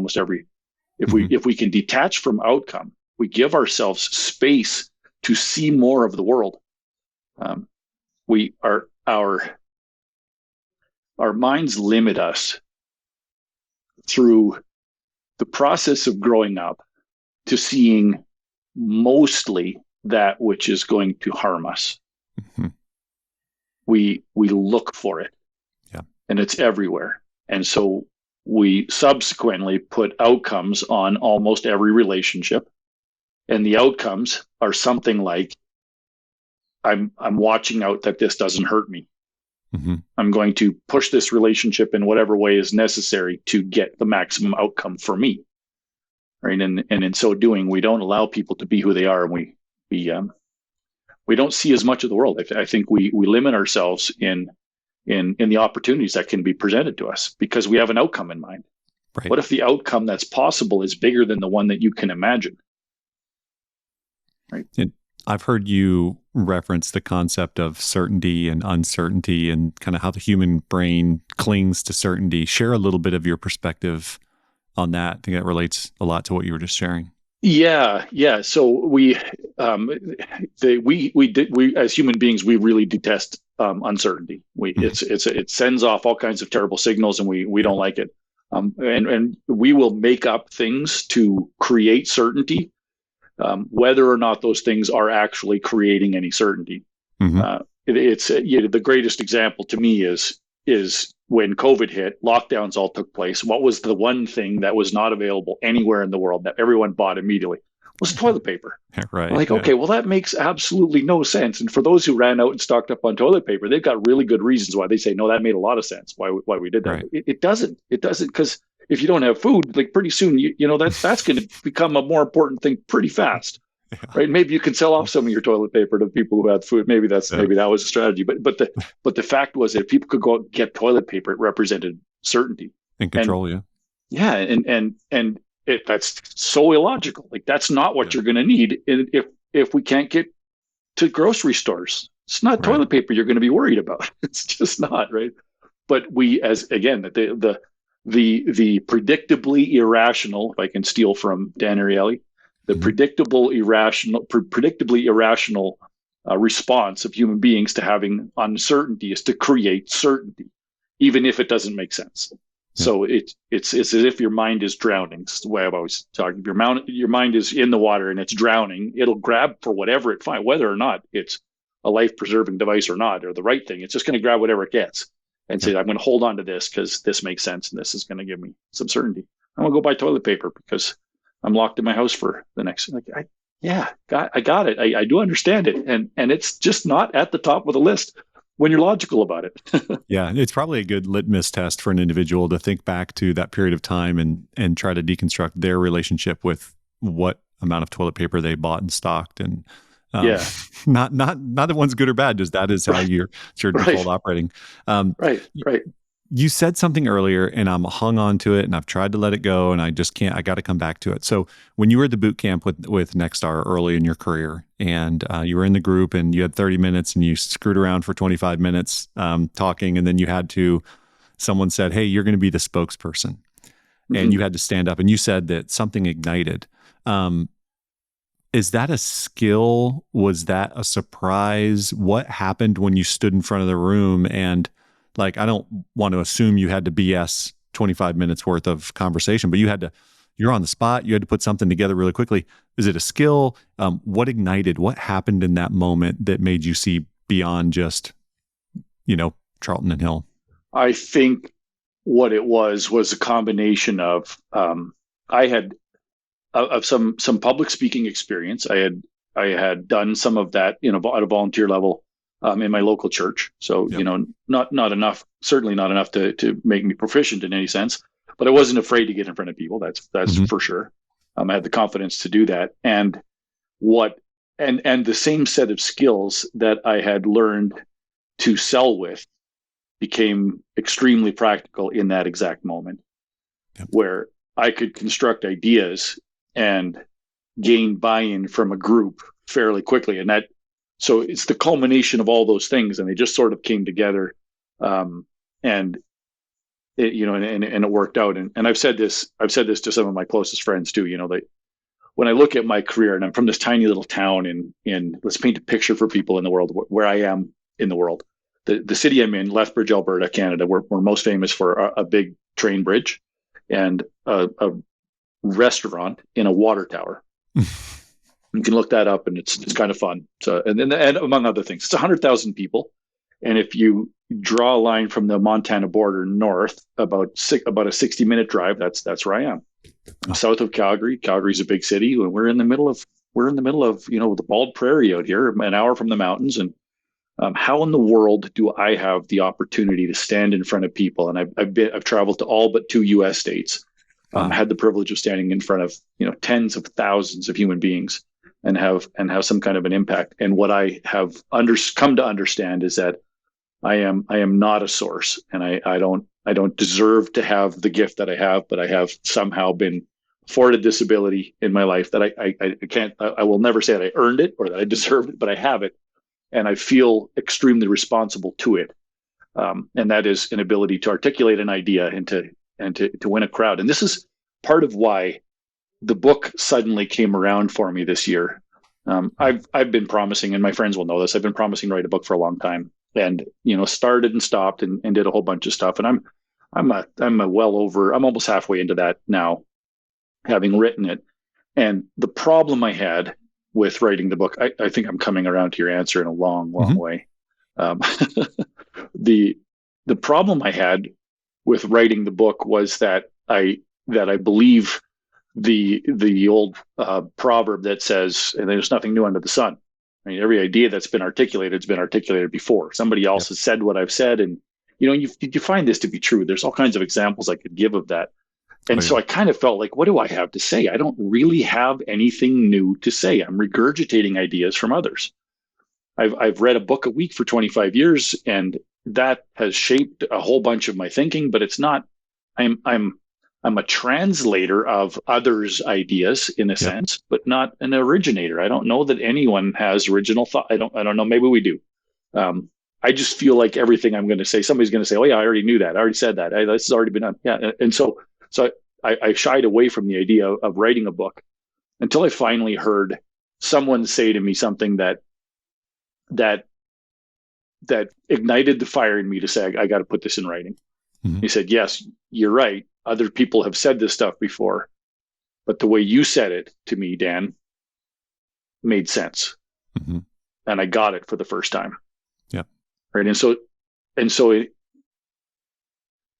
if we can detach from outcome, we give ourselves space to see more of the world. Our minds limit us through the process of growing up to seeing mostly that which is going to harm us. Mm-hmm. We look for it, and it's everywhere. And so we subsequently put outcomes on almost every relationship And the outcomes are something like, I'm watching out that this doesn't hurt me. Mm-hmm. I'm going to push this relationship in whatever way is necessary to get the maximum outcome for me. Right. And in so doing, we don't allow people to be who they are. And we don't see as much of the world. I think we limit ourselves in the opportunities that can be presented to us because we have an outcome in mind. Right. What if the outcome that's possible is bigger than the one that you can imagine? Right. And I've heard you reference the concept of certainty and uncertainty and kind of how the human brain clings to certainty. Share a little bit of your perspective on that. I think that relates a lot to what you were just sharing. Yeah. So we as human beings, we really detest uncertainty. It sends off all kinds of terrible signals, and we don't like it. And we will make up things to create certainty, whether or not those things are actually creating any certainty. Mm-hmm. The greatest example to me is when COVID hit, lockdowns all took place. What was the one thing that was not available anywhere in the world that everyone bought immediately? Was toilet paper. Right. Like, okay, well, that makes absolutely no sense. And for those who ran out and stocked up on toilet paper, they've got really good reasons why they say, no, that made a lot of sense why we did that. Right. It doesn't, because if you don't have food, like pretty soon, that's going to become a more important thing pretty fast. Yeah. Right. Maybe you can sell off some of your toilet paper to people who had food. Maybe that was a strategy. But the fact was that if people could go out and get toilet paper, it represented certainty and control. And that's so illogical. Like, that's not what you're going to need if we can't get to grocery stores. It's not toilet paper you're going to be worried about. It's just not, right? But we, as again, the predictably irrational, if I can steal from Dan Ariely, the predictably irrational response of human beings to having uncertainty is to create certainty, even if it doesn't make sense. Yeah. So it's as if your mind is drowning. It's the way I've always talked. If your mind is in the water and it's drowning, it'll grab for whatever it finds, whether or not it's a life-preserving device or not, or the right thing. It's just going to grab whatever it gets and say, I'm going to hold on to this because this makes sense and this is going to give me some certainty. I'm going to go buy toilet paper because I'm locked in my house for the next. I got it. I do understand it, and it's just not at the top of the list when you're logical about it. Yeah, it's probably a good litmus test for an individual to think back to that period of time and try to deconstruct their relationship with what amount of toilet paper they bought and stocked, and not that one's good or bad, just that is how your default operating. Right. You said something earlier and I'm hung on to it and I've tried to let it go and I just can't. I got to come back to it. So when you were at the boot camp with Nexstar early in your career and you were in the group and you had 30 minutes and you screwed around for 25 minutes talking, and then someone said, hey, you're going to be the spokesperson. Mm-hmm. And you had to stand up and you said that something ignited. Is that a skill? Was that a surprise? What happened when you stood in front of the room? And like, I don't want to assume you had to BS 25 minutes worth of conversation, but you're on the spot. You had to put something together really quickly. Is it a skill? What ignited? What happened in that moment that made you see beyond just, Charlton and Hill? I think what it was a combination of, I had of some public speaking experience. I had done some of that, at a volunteer level. In my local church. So, not enough, certainly not enough to make me proficient in any sense, but I wasn't afraid to get in front of people. That's mm-hmm. for sure. I had the confidence to do that. And the same set of skills that I had learned to sell with became extremely practical in that exact moment, where I could construct ideas and gain buy-in from a group fairly quickly. So it's the culmination of all those things, and they just sort of came together, and it worked out. And I've said this to some of my closest friends too. That when I look at my career, and I'm from this tiny little town in let's paint a picture for people in the world where I am in the world. The city I'm in, Lethbridge, Alberta, Canada, we're most famous for a big train bridge and a restaurant in a water tower. You can look that up, and it's kind of fun. So, and among other things, it's 100,000 people, and if you draw a line from the Montana border north, about a 60-minute drive, that's where I am. I'm south of Calgary. Calgary's a big city, and we're in the middle of we're in the middle of, the bald prairie out here, an hour from the mountains. And how in the world do I have the opportunity to stand in front of people? And I've traveled to all but 2 U.S. states. Had the privilege of standing in front of, tens of thousands of human beings and have some kind of an impact. And what I have come to understand is that I am not a source, and I don't deserve to have the gift that I have, but I have somehow been afforded this ability in my life that I will never say that I earned it or that I deserved it, but I have it, and I feel extremely responsible to it. And that is an ability to articulate an idea and to win a crowd. And this is part of why the book suddenly came around for me this year. I've been promising, and my friends will know this, I've been promising to write a book for a long time, and started and stopped and did a whole bunch of stuff. And I'm almost halfway into that now, having written it. And the problem I had with writing the book, I think I'm coming around to your answer in a long way. The problem I had with writing the book was that I believe the old proverb that says, and there's nothing new under the sun. I mean, every idea that's been articulated has been articulated before. Somebody else has said what I've said, and you find this to be true. There's all kinds of examples I could give of that. And so I kind of felt like, what do I have to say? I don't really have anything new to say. I'm regurgitating ideas from others. I've read a book a week for 25 years, and that has shaped a whole bunch of my thinking, but it's not, I'm a translator of others' ideas in a sense, but not an originator. I don't know that anyone has original thought. I don't know. Maybe we do. I just feel like everything I'm going to say, somebody's going to say, "Oh yeah, I already knew that. I already said that. This has already been done." Yeah. And so I shied away from the idea of writing a book until I finally heard someone say to me something that ignited the fire in me to say, I got to put this in writing. Mm-hmm. He said, "Yes, you're right. Other people have said this stuff before, but the way you said it to me, Dan, made sense." Mm-hmm. And I got it for the first time. Yeah. Right. And so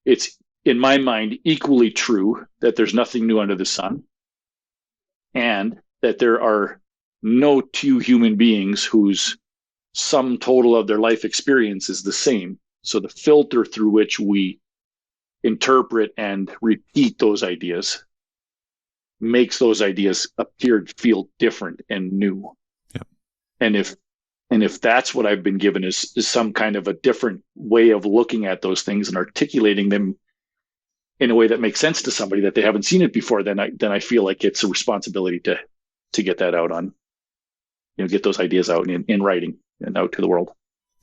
it's in my mind equally true that there's nothing new under the sun, and that there are no two human beings whose sum total of their life experience is the same. So the filter through which we interpret and repeat those ideas makes those ideas feel different and new. Yep. And if that's what I've been given is some kind of a different way of looking at those things and articulating them in a way that makes sense to somebody that they haven't seen it before, then I feel like it's a responsibility to get that out on, get those ideas out in writing and out to the world.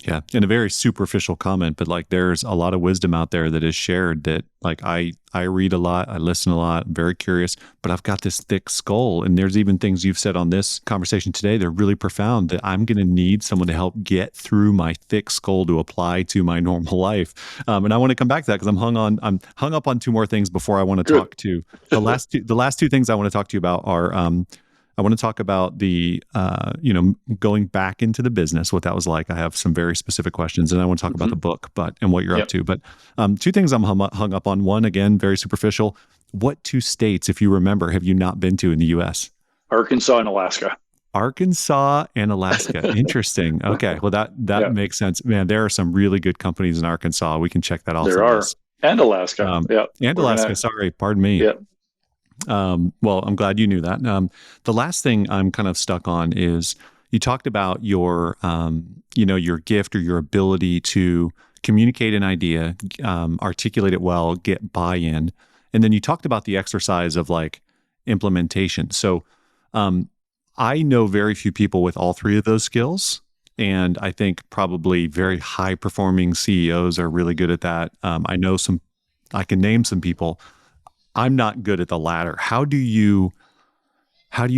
Yeah. And a very superficial comment, but like there's a lot of wisdom out there that is shared that like I read a lot, I listen a lot, I'm very curious, but I've got this thick skull. And there's even things you've said on this conversation today, they're really profound, that I'm going to need someone to help get through my thick skull to apply to my normal life. And I want to come back to that because I'm hung up on two more things before I want to talk to the last two things I want to talk to you about are, I want to talk about the, going back into the business, what that was like. I have some very specific questions, and I want to talk about the book, and what you're up to. But two things I'm hung up on. One, again, very superficial. What 2 states, if you remember, have you not been to in the U.S.? Arkansas and Alaska. Arkansas and Alaska. Interesting. Okay. Well, that makes sense. Man, there are some really good companies in Arkansas. We can check that off. There are. And Alaska. And Alaska. Sorry. Pardon me. Yeah. Well, I'm glad you knew that. The last thing I'm kind of stuck on is you talked about your gift or your ability to communicate an idea, articulate it well, get buy-in. And then you talked about the exercise of like implementation. So, I know very few people with all 3 of those skills. And I think probably very high performing CEOs are really good at that. I can name some people. I'm not good at the latter. How do you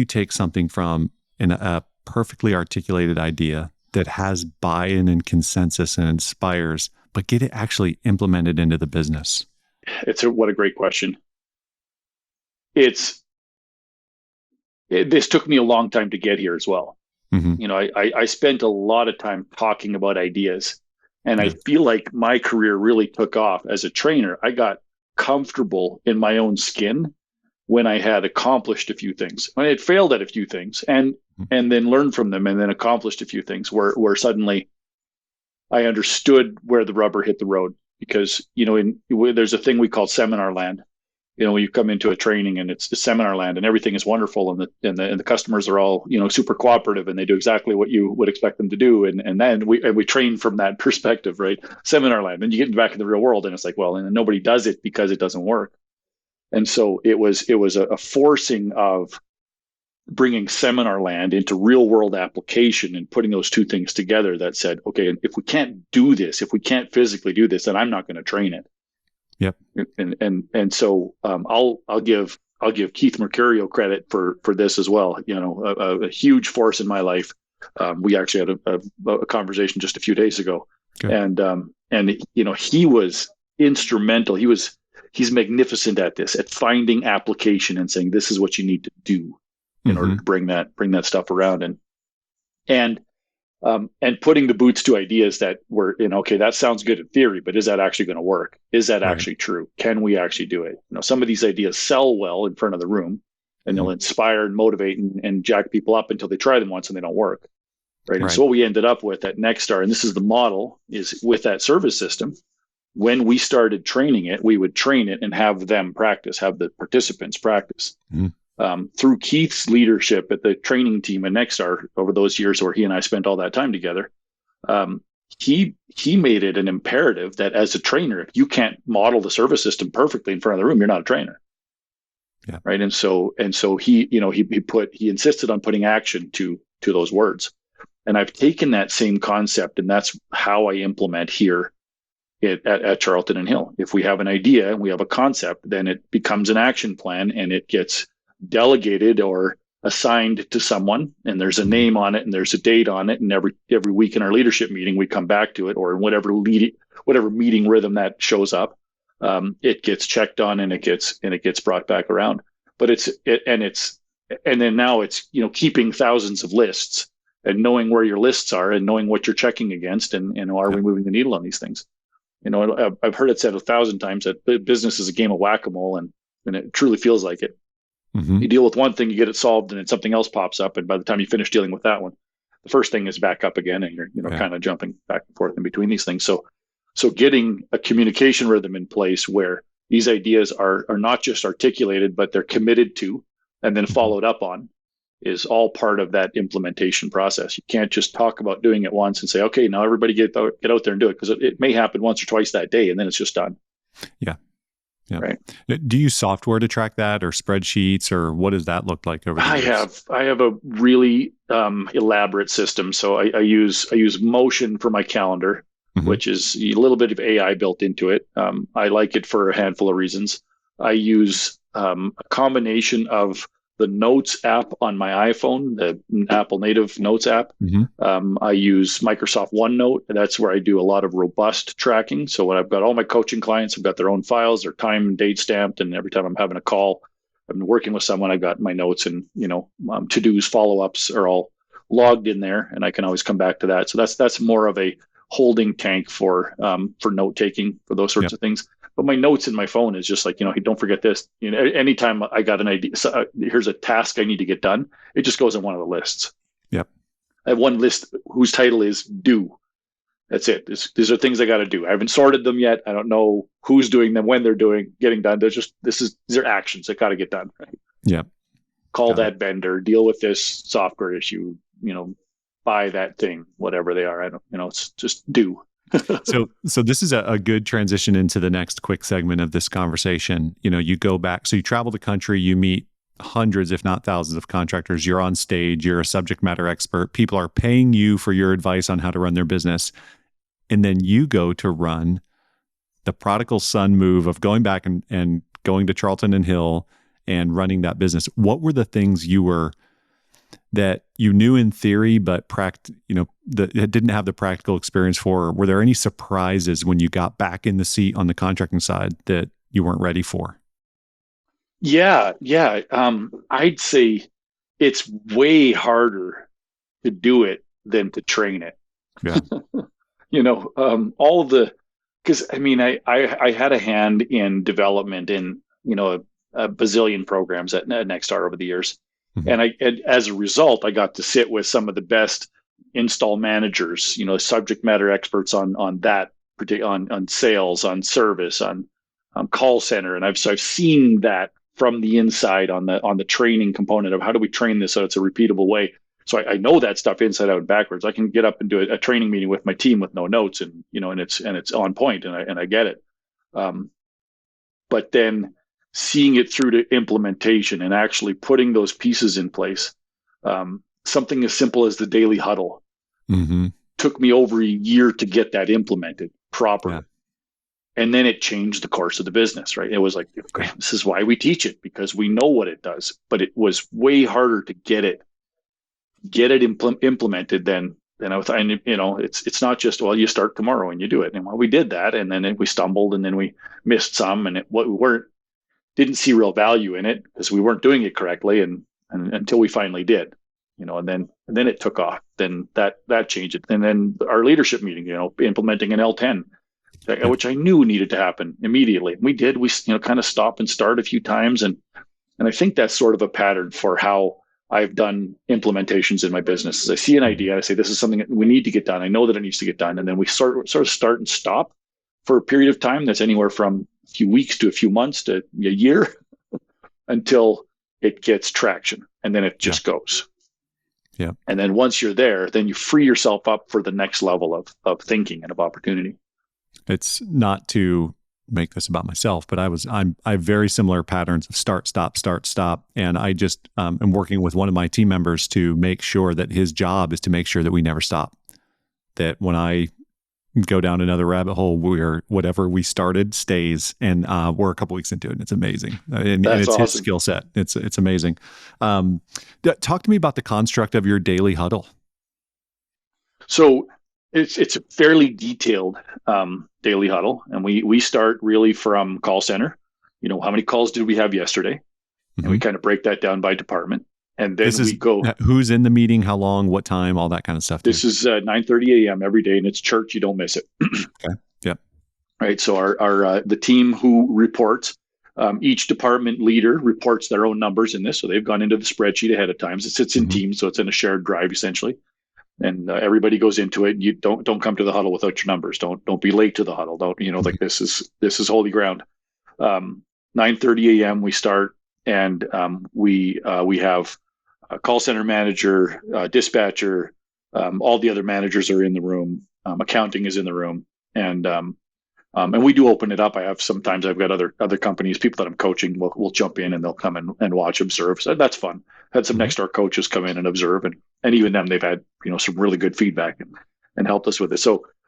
take something from a perfectly articulated idea that has buy-in and consensus and inspires, but get it actually implemented into the business? What a great question. This took me a long time to get here as well. Mm-hmm. I spent a lot of time talking about ideas, and I feel like my career really took off as a trainer. I got comfortable in my own skin when I had accomplished a few things. When I had failed at a few things and then learned from them and then accomplished a few things where suddenly I understood where the rubber hit the road. Because, there's a thing we call seminar land. When you come into a training and it's the seminar land and everything is wonderful and the customers are all, super cooperative and they do exactly what you would expect them to do. And then we train from that perspective, right? Seminar land. And you get back in the real world and it's like, well, and nobody does it because it doesn't work. And so it was a forcing of bringing seminar land into real world application and putting those two things together that said, okay, if we can't do this, if we can't physically do this, then I'm not going to train it. Yep. And so I'll give Keith Mercurio credit for this as well. A huge force in my life. We actually had a conversation just a few days ago, okay. And he was instrumental. He's magnificent at this, at finding application and saying this is what you need to do in order to bring that stuff around and putting the boots to ideas that were, okay, that sounds good in theory, but is that actually going to work? Is that actually true? Can we actually do it? Some of these ideas sell well in front of the room and they'll inspire and motivate and jack people up until they try them once and they don't work. Right. And so what we ended up with at Nexstar, and this is the model, is with that service system, when we started training it, we would train it and have them practice, have the participants practice. Through Keith's leadership at the training team at Nexstar over those years where he and I spent all that time together, he made it an imperative that as a trainer, if you can't model the service system perfectly in front of the room, you're not a trainer. Yeah. Right. And so he insisted on putting action to those words. And I've taken that same concept, and that's how I implement here at Charlton and Hill. If we have an idea and we have a concept, then it becomes an action plan and it gets delegated or assigned to someone, and there's a name on it and there's a date on it, and every week in our leadership meeting we come back to it, or in whatever meeting rhythm that shows up, it gets checked on and it gets brought back around. But then now it's keeping thousands of lists and knowing where your lists are and knowing what you're checking against and are we moving the needle on these things. I've heard it said 1,000 times that business is a game of whack-a-mole, and it truly feels like it. You deal with one thing, you get it solved, and then something else pops up. And by the time you finish dealing with that one, the first thing is back up again, and you're kind of jumping back and forth in between these things. So getting a communication rhythm in place where these ideas are not just articulated, but they're committed to and then followed up on is all part of that implementation process. You can't just talk about doing it once and say, okay, now everybody get out there and do it, because it may happen once or twice that day, and then it's just done. Yeah. Yeah. Right. Do you use software to track that, or spreadsheets, or what does that look like over the years? I have a really elaborate system. So I use Motion for my calendar, which is a little bit of AI built into it. I like it for a handful of reasons. I use a combination of the Notes app on my iPhone, the Apple native Notes app. I use Microsoft OneNote. That's where I do a lot of robust tracking. So when I've got all my coaching clients, I've got their own files, their time and date stamped. And every time I'm having a call, I'm working with someone, I've got my notes and, to-dos, follow-ups are all logged in there, and I can always come back to that. So that's more of a holding tank for note taking for those sorts of things. But my notes in my phone is just like, hey, don't forget this. Anytime I got an idea, here's a task I need to get done, it just goes in one of the lists. Yep. I have one list whose title is do. That's it. These are things I got to do. I haven't sorted them yet. I don't know who's doing them, when they're getting done. These are actions that got to get done. Right? Yep. Call that vendor, deal with this software issue, buy that thing, whatever they are. It's just do. So this is a good transition into the next quick segment of this conversation. You go back, so you travel the country, you meet hundreds, if not thousands of contractors. You're on stage, you're a subject matter expert. People are paying you for your advice on how to run their business. And then you go to run the prodigal son move of going back and going to Charlton and Hill and running that business. What were the things that you knew in theory, but that didn't have the practical experience for? Were there any surprises when you got back in the seat on the contracting side that you weren't ready for? Yeah. I'd say it's way harder to do it than to train it. Yeah. Because I had a hand in development in, a bazillion programs at Nexstar over the years. Mm-hmm. And as a result, I got to sit with some of the best install managers, subject matter experts on that, on sales, on service, on call center. And so I've seen that from the inside on the training component of how do we train this so it's a repeatable way. So I know that stuff inside out and backwards. I can get up and do a training meeting with my team with no notes, and it's on point, and I get it. But then seeing it through to implementation and actually putting those pieces in place, something as simple as the daily huddle took me over a year to get that implemented properly. Yeah. And then it changed the course of the business, right? It was like, okay, this is why we teach it, because we know what it does, but it was way harder to get it implemented than I thought. And it's not just, well, you start tomorrow and you do it. And well, we did that, and then we stumbled, and then we missed some, and didn't see real value in it because we weren't doing it correctly, and until we finally did, and then it took off. Then that changed it, and then our leadership meeting, implementing an L10. Which I knew needed to happen immediately. We did. We kind of stop and start a few times, and I think that's sort of a pattern for how I've done implementations in my business. As I see an idea, I say this is something that we need to get done. I know that it needs to get done, and then we sort of start and stop for a period of time that's anywhere from a few weeks to a few months to a year until it gets traction, and then it just goes. Yeah. And then once you're there, then you free yourself up for the next level of thinking and of opportunity. It's not to make this about myself, but I have very similar patterns of start, stop. And I just am working with one of my team members to make sure that his job is to make sure that we never stop. That when I go down another rabbit hole, whatever we started stays, and we're a couple weeks into it, and it's amazing. And it's awesome. His skill set. It's amazing. Talk to me about the construct of your daily huddle. So it's a fairly detailed daily huddle, and we start really from call center. How many calls did we have yesterday? And we kind of break that down by department, and then we go. Who's in the meeting? How long? What time? All that kind of stuff. This is 9:30 a.m. every day, and it's church. You don't miss it. Okay. Yep. Right. So our the team who reports, each department leader reports their own numbers in this, so they've gone into the spreadsheet ahead of time. It sits in Teams, so it's in a shared drive essentially. And everybody goes into it. You don't come to the huddle without your numbers. Don't be late to the huddle. Like this is holy ground. 9:30 a.m. we start, and we have a call center manager, dispatcher, all the other managers are in the room. Accounting is in the room, and we do open it up. Sometimes I've got other companies, people that I'm coaching will jump in, and they'll come and watch, observe. So that's fun. Had some Nexstar coaches come in and observe, and even them, they've had some really good feedback and helped us with it.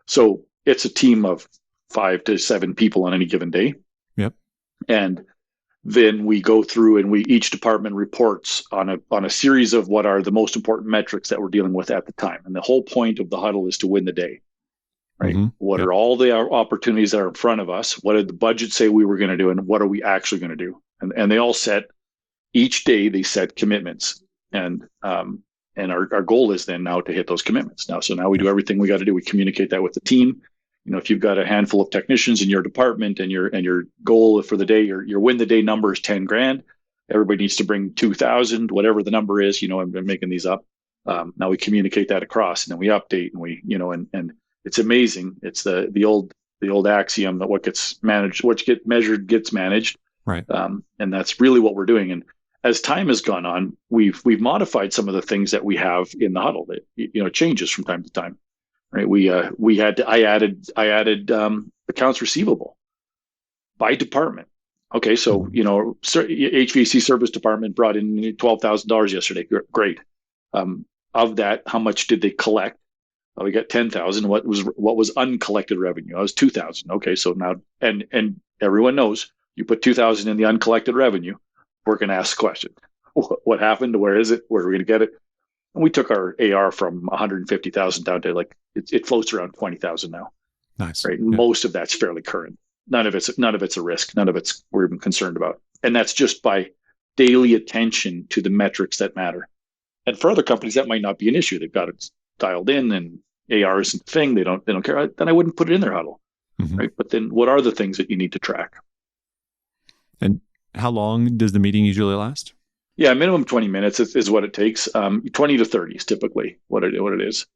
So it's a team of 5 to 7 people on any given day. Yep. And then we go through, and each department reports on a series of what are the most important metrics that we're dealing with at the time. And the whole point of the huddle is to win the day. Right? What are all the opportunities that are in front of us? What did the budget say we were going to do, and what are we actually going to do? And they all set. Each day they set commitments, and our goal is then now to hit those commitments. Now we do everything we got to do. We communicate that with the team. If you've got a handful of technicians in your department, and your goal for the day, your win the day number is $10,000. Everybody needs to bring 2,000, whatever the number is. I'm making these up. Now we communicate that across, and then we update, and and it's amazing. It's the old axiom that what gets measured gets managed. Right. And that's really what we're doing. And as time has gone on, we've modified some of the things that we have in the huddle that changes from time to time. Right. I added accounts receivable by department. Okay, so HVAC service department brought in $12,000 yesterday. Great. Of that, how much did they collect? We got 10,000. What was uncollected revenue? That was 2,000. Okay, so now and everyone knows you put 2,000 in the uncollected revenue, we're going to ask the question: what happened? Where is it? Where are we going to get it? And we took our AR from 150,000 down to it floats around 20,000 now. Nice. Right. Yeah. Most of that's fairly current. None of it's a risk. None of it's we're even concerned about. And that's just by daily attention to the metrics that matter. And for other companies, that might not be an issue. They've got it dialed in, and AR isn't a thing. They don't care. Then I wouldn't put it in their huddle. Right. But then what are the things that you need to track? And How long does the meeting usually last? Yeah, minimum 20 minutes is what it takes. 20 to 30 is typically what it is.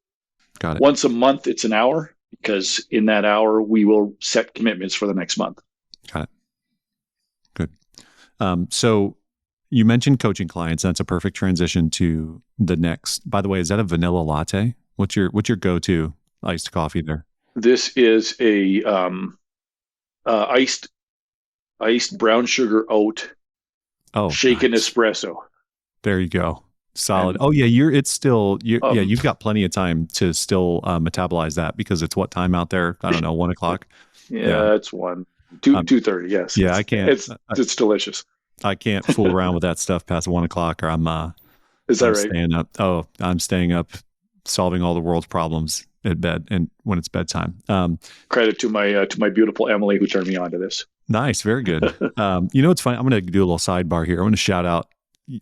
Got it. Once a month, it's an hour because in that hour, we will set commitments for the next month. Got it. Good. So you mentioned coaching clients. That's a perfect transition to the next. By the way, is that a vanilla latte? What's your go-to iced coffee there? This is a iced brown sugar oat shaken nice. espresso. There you go. Solid. And, you've got plenty of time to still metabolize that because it's what time out there? I don't know, 1:00. Yeah, it's 2:30. Yes. Yeah, I can't. It's delicious. I can't fool around with that stuff past 1:00 or I'm Is that I'm right? Staying up. Oh, I'm staying up solving all the world's problems at bed and when it's bedtime. Credit to my beautiful Emily who turned me on to this. Nice. Very good. It's funny. I'm going to do a little sidebar here. I'm going to shout out,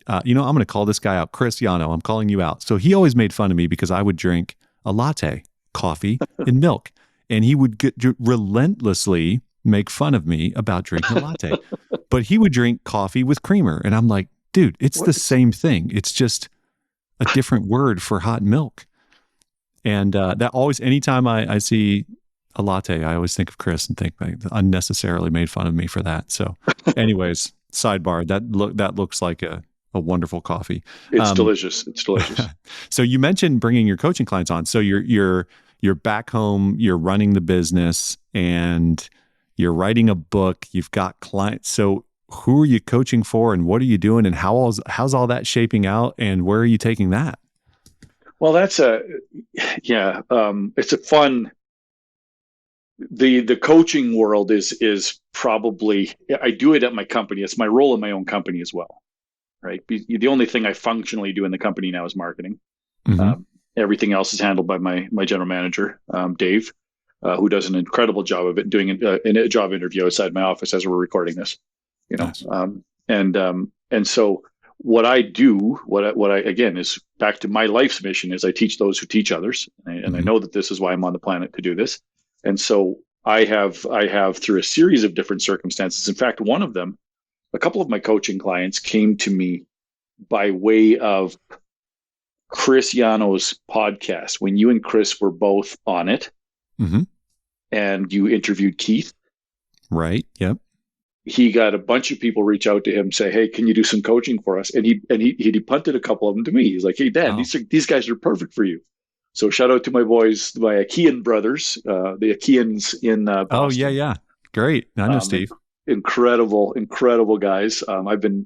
I'm going to call this guy out. Chris Yano, I'm calling you out. So he always made fun of me because I would drink a latte, coffee and milk. And he would relentlessly make fun of me about drinking a latte, but he would drink coffee with creamer. And I'm like, dude, it's the same thing. It's just a different word for hot milk. And that always, anytime I see a latte, I always think of Chris and think unnecessarily made fun of me for that. So anyways, sidebar, that looks like a wonderful coffee. It's delicious. It's delicious. So you mentioned bringing your coaching clients on. So you're back home, you're running the business and you're writing a book, you've got clients. So who are you coaching for and what are you doing and how's all that shaping out and where are you taking that? Well, it's a fun, the coaching world is probably, I do it at my company. It's my role in my own company as well, right? The only thing I functionally do in the company now is marketing. Mm-hmm. Everything else is handled by my general manager, Dave, who does an incredible job of it, doing a job interview outside my office as we're recording this, Nice. And so what I do, what I again is back to my life's mission is I teach those who teach others, and I know that this is why I'm on the planet to do this. And so I have through a series of different circumstances. In fact, one of them, a couple of my coaching clients came to me by way of Chris Yano's podcast when you and Chris were both on it, and you interviewed Keith. Right. Yep. He got a bunch of people reach out to him, say, "Hey, can you do some coaching for us?" And he punted a couple of them to me. He's like, "Hey, Dan, these guys are perfect for you." So shout out to my boys, my Akean brothers, the Akeans in Boston. Oh yeah, great. I know Steve. Incredible guys. I've been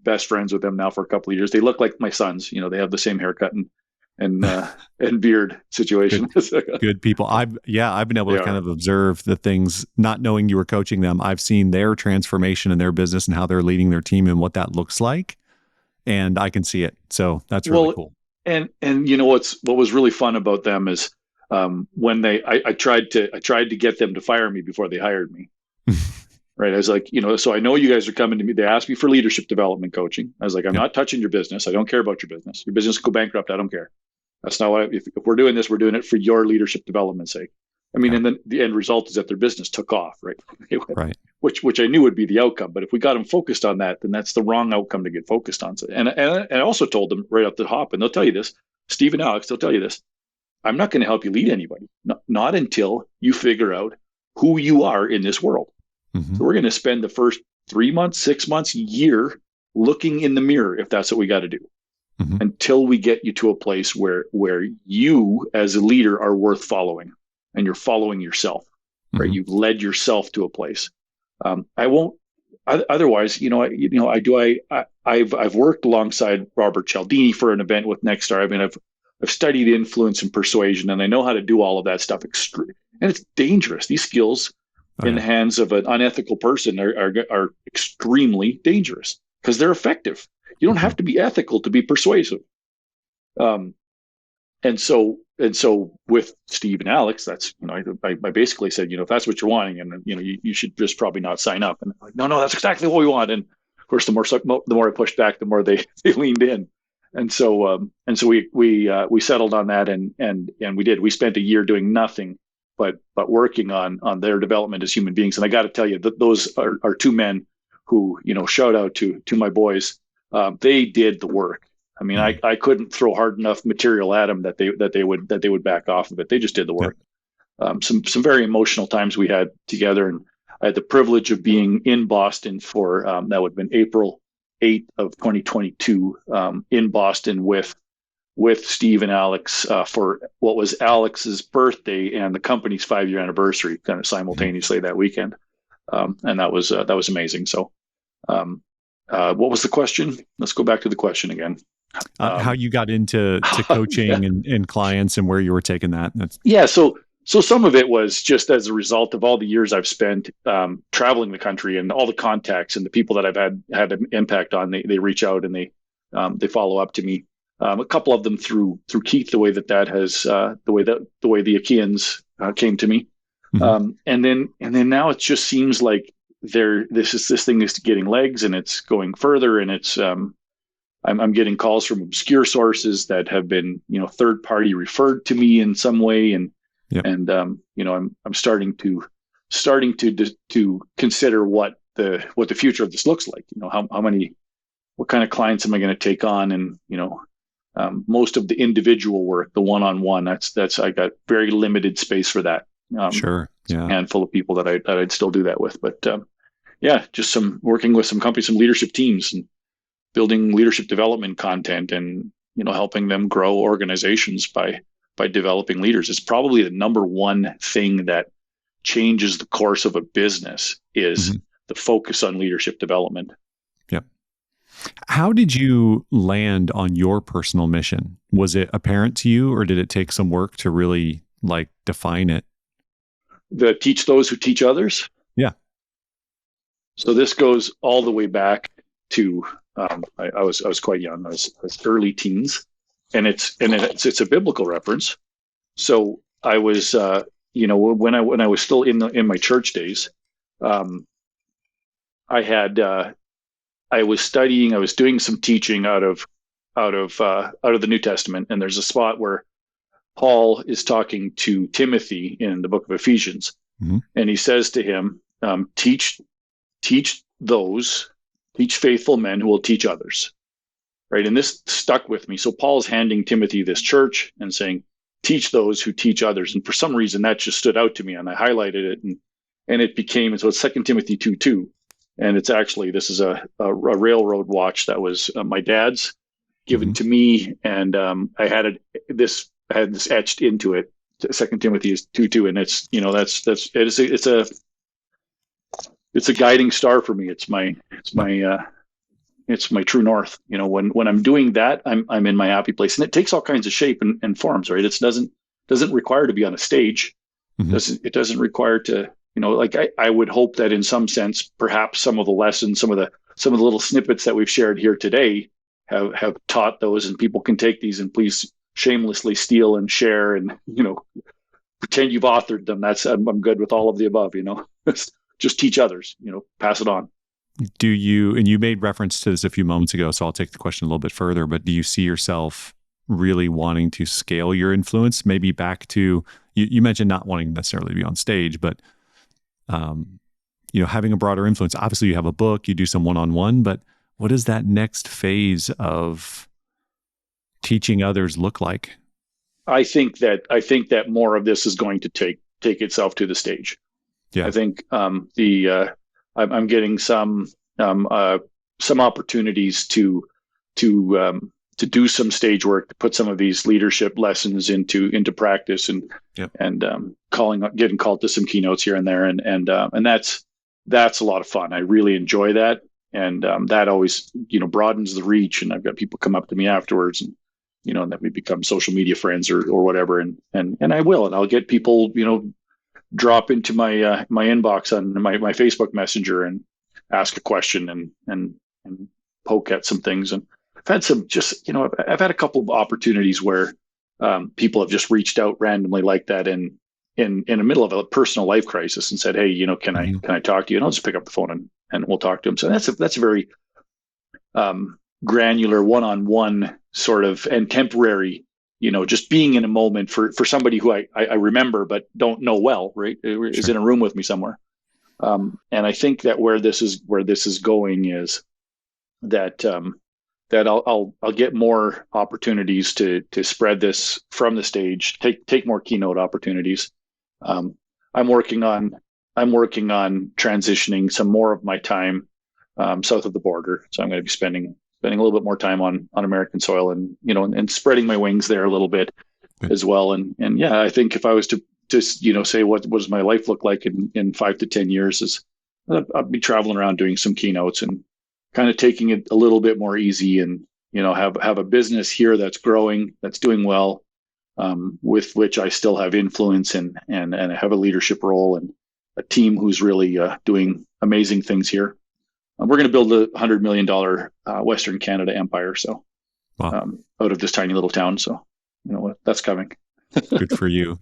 best friends with them now for a couple of years. They look like my sons. They have the same haircut and beard situation. Good people. I've been able to kind of observe the things, not knowing you were coaching them. I've seen their transformation in their business and how they're leading their team and what that looks like. And I can see it. So that's really cool. And what was really fun about them is when I tried to get them to fire me before they hired me. Right. I was like, so I know you guys are coming to me. They asked me for leadership development coaching. I was like, I'm not touching your business. I don't care about your business. Your business will go bankrupt. I don't care. That's not what if we're doing this, we're doing it for your leadership development's sake. I mean, and then the end result is that their business took off, right? Right. Which I knew would be the outcome. But if we got them focused on that, then that's the wrong outcome to get focused on. So, and I also told them right off the hop, and they'll tell you this, Steve and Alex, they'll tell you this. I'm not going to help you lead anybody, not until you figure out who you are in this world. So we're going to spend the first 3 months, 6 months, year looking in the mirror, if that's what we got to do, until we get you to a place where you as a leader are worth following and you're following yourself, right? You've led yourself to a place. I won't, otherwise, I've worked alongside Robert Cialdini for an event with Nexstar. I mean, I've studied influence and persuasion, and I know how to do all of that stuff. And it's dangerous. These skills in the hands of an unethical person are extremely dangerous because they're effective. You don't have to be ethical to be persuasive. And so with Steve and Alex, that's, I basically said, if that's what you're wanting, and you should just probably not sign up. And I'm like, no, that's exactly what we want. And of course, the more I pushed back, the more they leaned in. And so we settled on that, and we did. We spent a year doing nothing but working on their development as human beings. And I got to tell you that those are two men who, shout out to my boys. They did the work. I mean, I couldn't throw hard enough material at them that they would back off of it. They just did the work. Some very emotional times we had together, and I had the privilege of being in Boston for that would have been April 8th of 2022 in Boston with Steve and Alex for what was Alex's birthday and the company's 5-year anniversary, kind of simultaneously that weekend, and that was amazing. So, what was the question? Let's go back to the question again. How you got into coaching and clients, and where you were taking that. So some of it was just as a result of all the years I've spent traveling the country and all the contacts and the people that I've had an impact on. They reach out and they follow up to me. A couple of them through Keith, the way that has the way the Achaeans came to me, and then now it just seems like this thing is getting legs and it's going further, and it's I'm getting calls from obscure sources that have been third party referred to me in some way, and I'm starting to consider what the future of this looks like. What kind of clients am I going to take on, and most of the individual work, the one-on-one, that's I got very limited space for that. Sure, yeah, a handful of people that I'd still do that with, but just some working with some companies, some leadership teams, and building leadership development content, and helping them grow organizations by developing leaders. It's probably the number one thing that changes the course of a business is the focus on leadership development. Yep. How did you land on your personal mission? Was it apparent to you, or did it take some work to really define it? Teach those who teach others. Yeah. So this goes all the way back to I was quite young. I was early teens, and it's a biblical reference. So I was when I was still in my church days, I was studying. I was doing some teaching out of the New Testament, and there's a spot where Paul is talking to Timothy in the book of Ephesians, and he says to him, teach faithful men who will teach others. Right. And this stuck with me. So Paul's handing Timothy this church and saying, teach those who teach others. And for some reason that just stood out to me, and I highlighted it, and it became, so it's 2 Timothy 2:2. And it's actually, this is a railroad watch that was my dad's, given to me. And I had this etched into it. 2 Timothy is 2:2. And it's a guiding star for me. It's my true north. When I'm doing that, I'm in my happy place, and it takes all kinds of shape and forms, right? It doesn't require to be on a stage. It doesn't require to, I would hope that in some sense, perhaps some of the lessons, some of the little snippets that we've shared here today have taught those, and people can take these and please shamelessly steal and share and, pretend you've authored them. I'm good with all of the above, just teach others, pass it on. Do you, and you made reference to this a few moments ago, so I'll take the question a little bit further, but do you see yourself really wanting to scale your influence? Maybe back to, you mentioned not wanting necessarily to be on stage, but, having a broader influence. Obviously you have a book, you do some one-on-one, but what does that next phase of teaching others look like? I think that more of this is going to take itself to the stage. Yeah. I think I'm getting some opportunities to do some stage work, to put some of these leadership lessons into practice, and getting called to some keynotes here and there, and that's a lot of fun. I really enjoy that, and that always broadens the reach. And I've got people come up to me afterwards, and and then we become social media friends or whatever, and I'll get people drop into my my inbox on my Facebook Messenger and ask a question and poke at some things. And I've had some I've had a couple of opportunities where people have just reached out randomly like that in the middle of a personal life crisis and said, hey, can I talk to you? And I'll just pick up the phone and we'll talk to them. So that's a very granular one-on-one sort of, and temporary, just being in a moment for somebody who I remember but don't know well, right? Is in a room with me somewhere. And I think that where this is going is that that I'll get more opportunities to spread this from the stage, take more keynote opportunities. Um, I'm working on transitioning some more of my time south of the border, so I'm going to be spending a little bit more time on American soil, and and spreading my wings there a little bit as well. And yeah, I think if I was to just say what does my life look like in 5 to 10 years, is I'll be traveling around doing some keynotes and kind of taking it a little bit more easy, and have a business here that's growing, that's doing well, with which I still have influence, and I have a leadership role and a team who's really doing amazing things here. We're going to build a $100 million Western Canada empire, so wow. Out of this tiny little town. So that's coming. Good for you.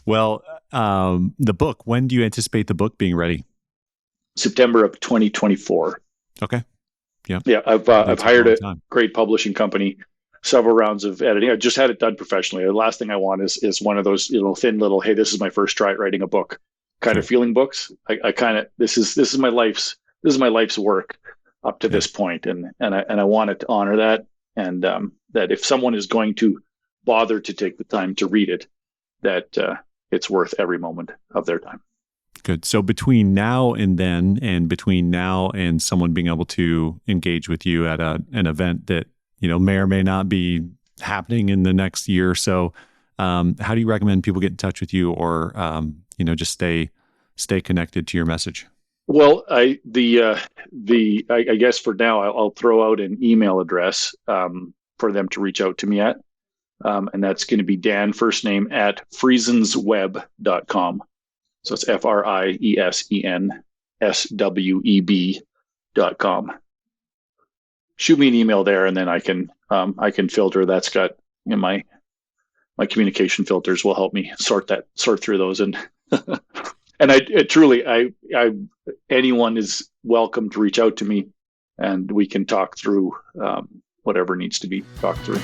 Well, the book, when do you anticipate the book being ready? September of 2024. Okay. Yeah. Yeah. I've hired a great publishing company, several rounds of editing. I just had it done professionally. The last thing I want is one of those, thin little, hey, this is my first try at writing a book kind of feeling books. I kind of, this is my life's work up to this point. And I wanted to honor that. And, that if someone is going to bother to take the time to read it, that it's worth every moment of their time. Good. So between now and then, and between now and someone being able to engage with you at an event that, may or may not be happening in the next year or so, how do you recommend people get in touch with you, or, just stay connected to your message? Well, I guess for now I'll throw out an email address for them to reach out to me at. And that's going to be Dan, first name, at friesensweb.com. So it's FRIESENSWEB.com. Shoot me an email there, and then I can filter. That's got my communication filters will help me sort through those. And and I truly anyone is welcome to reach out to me, and we can talk through whatever needs to be talked through.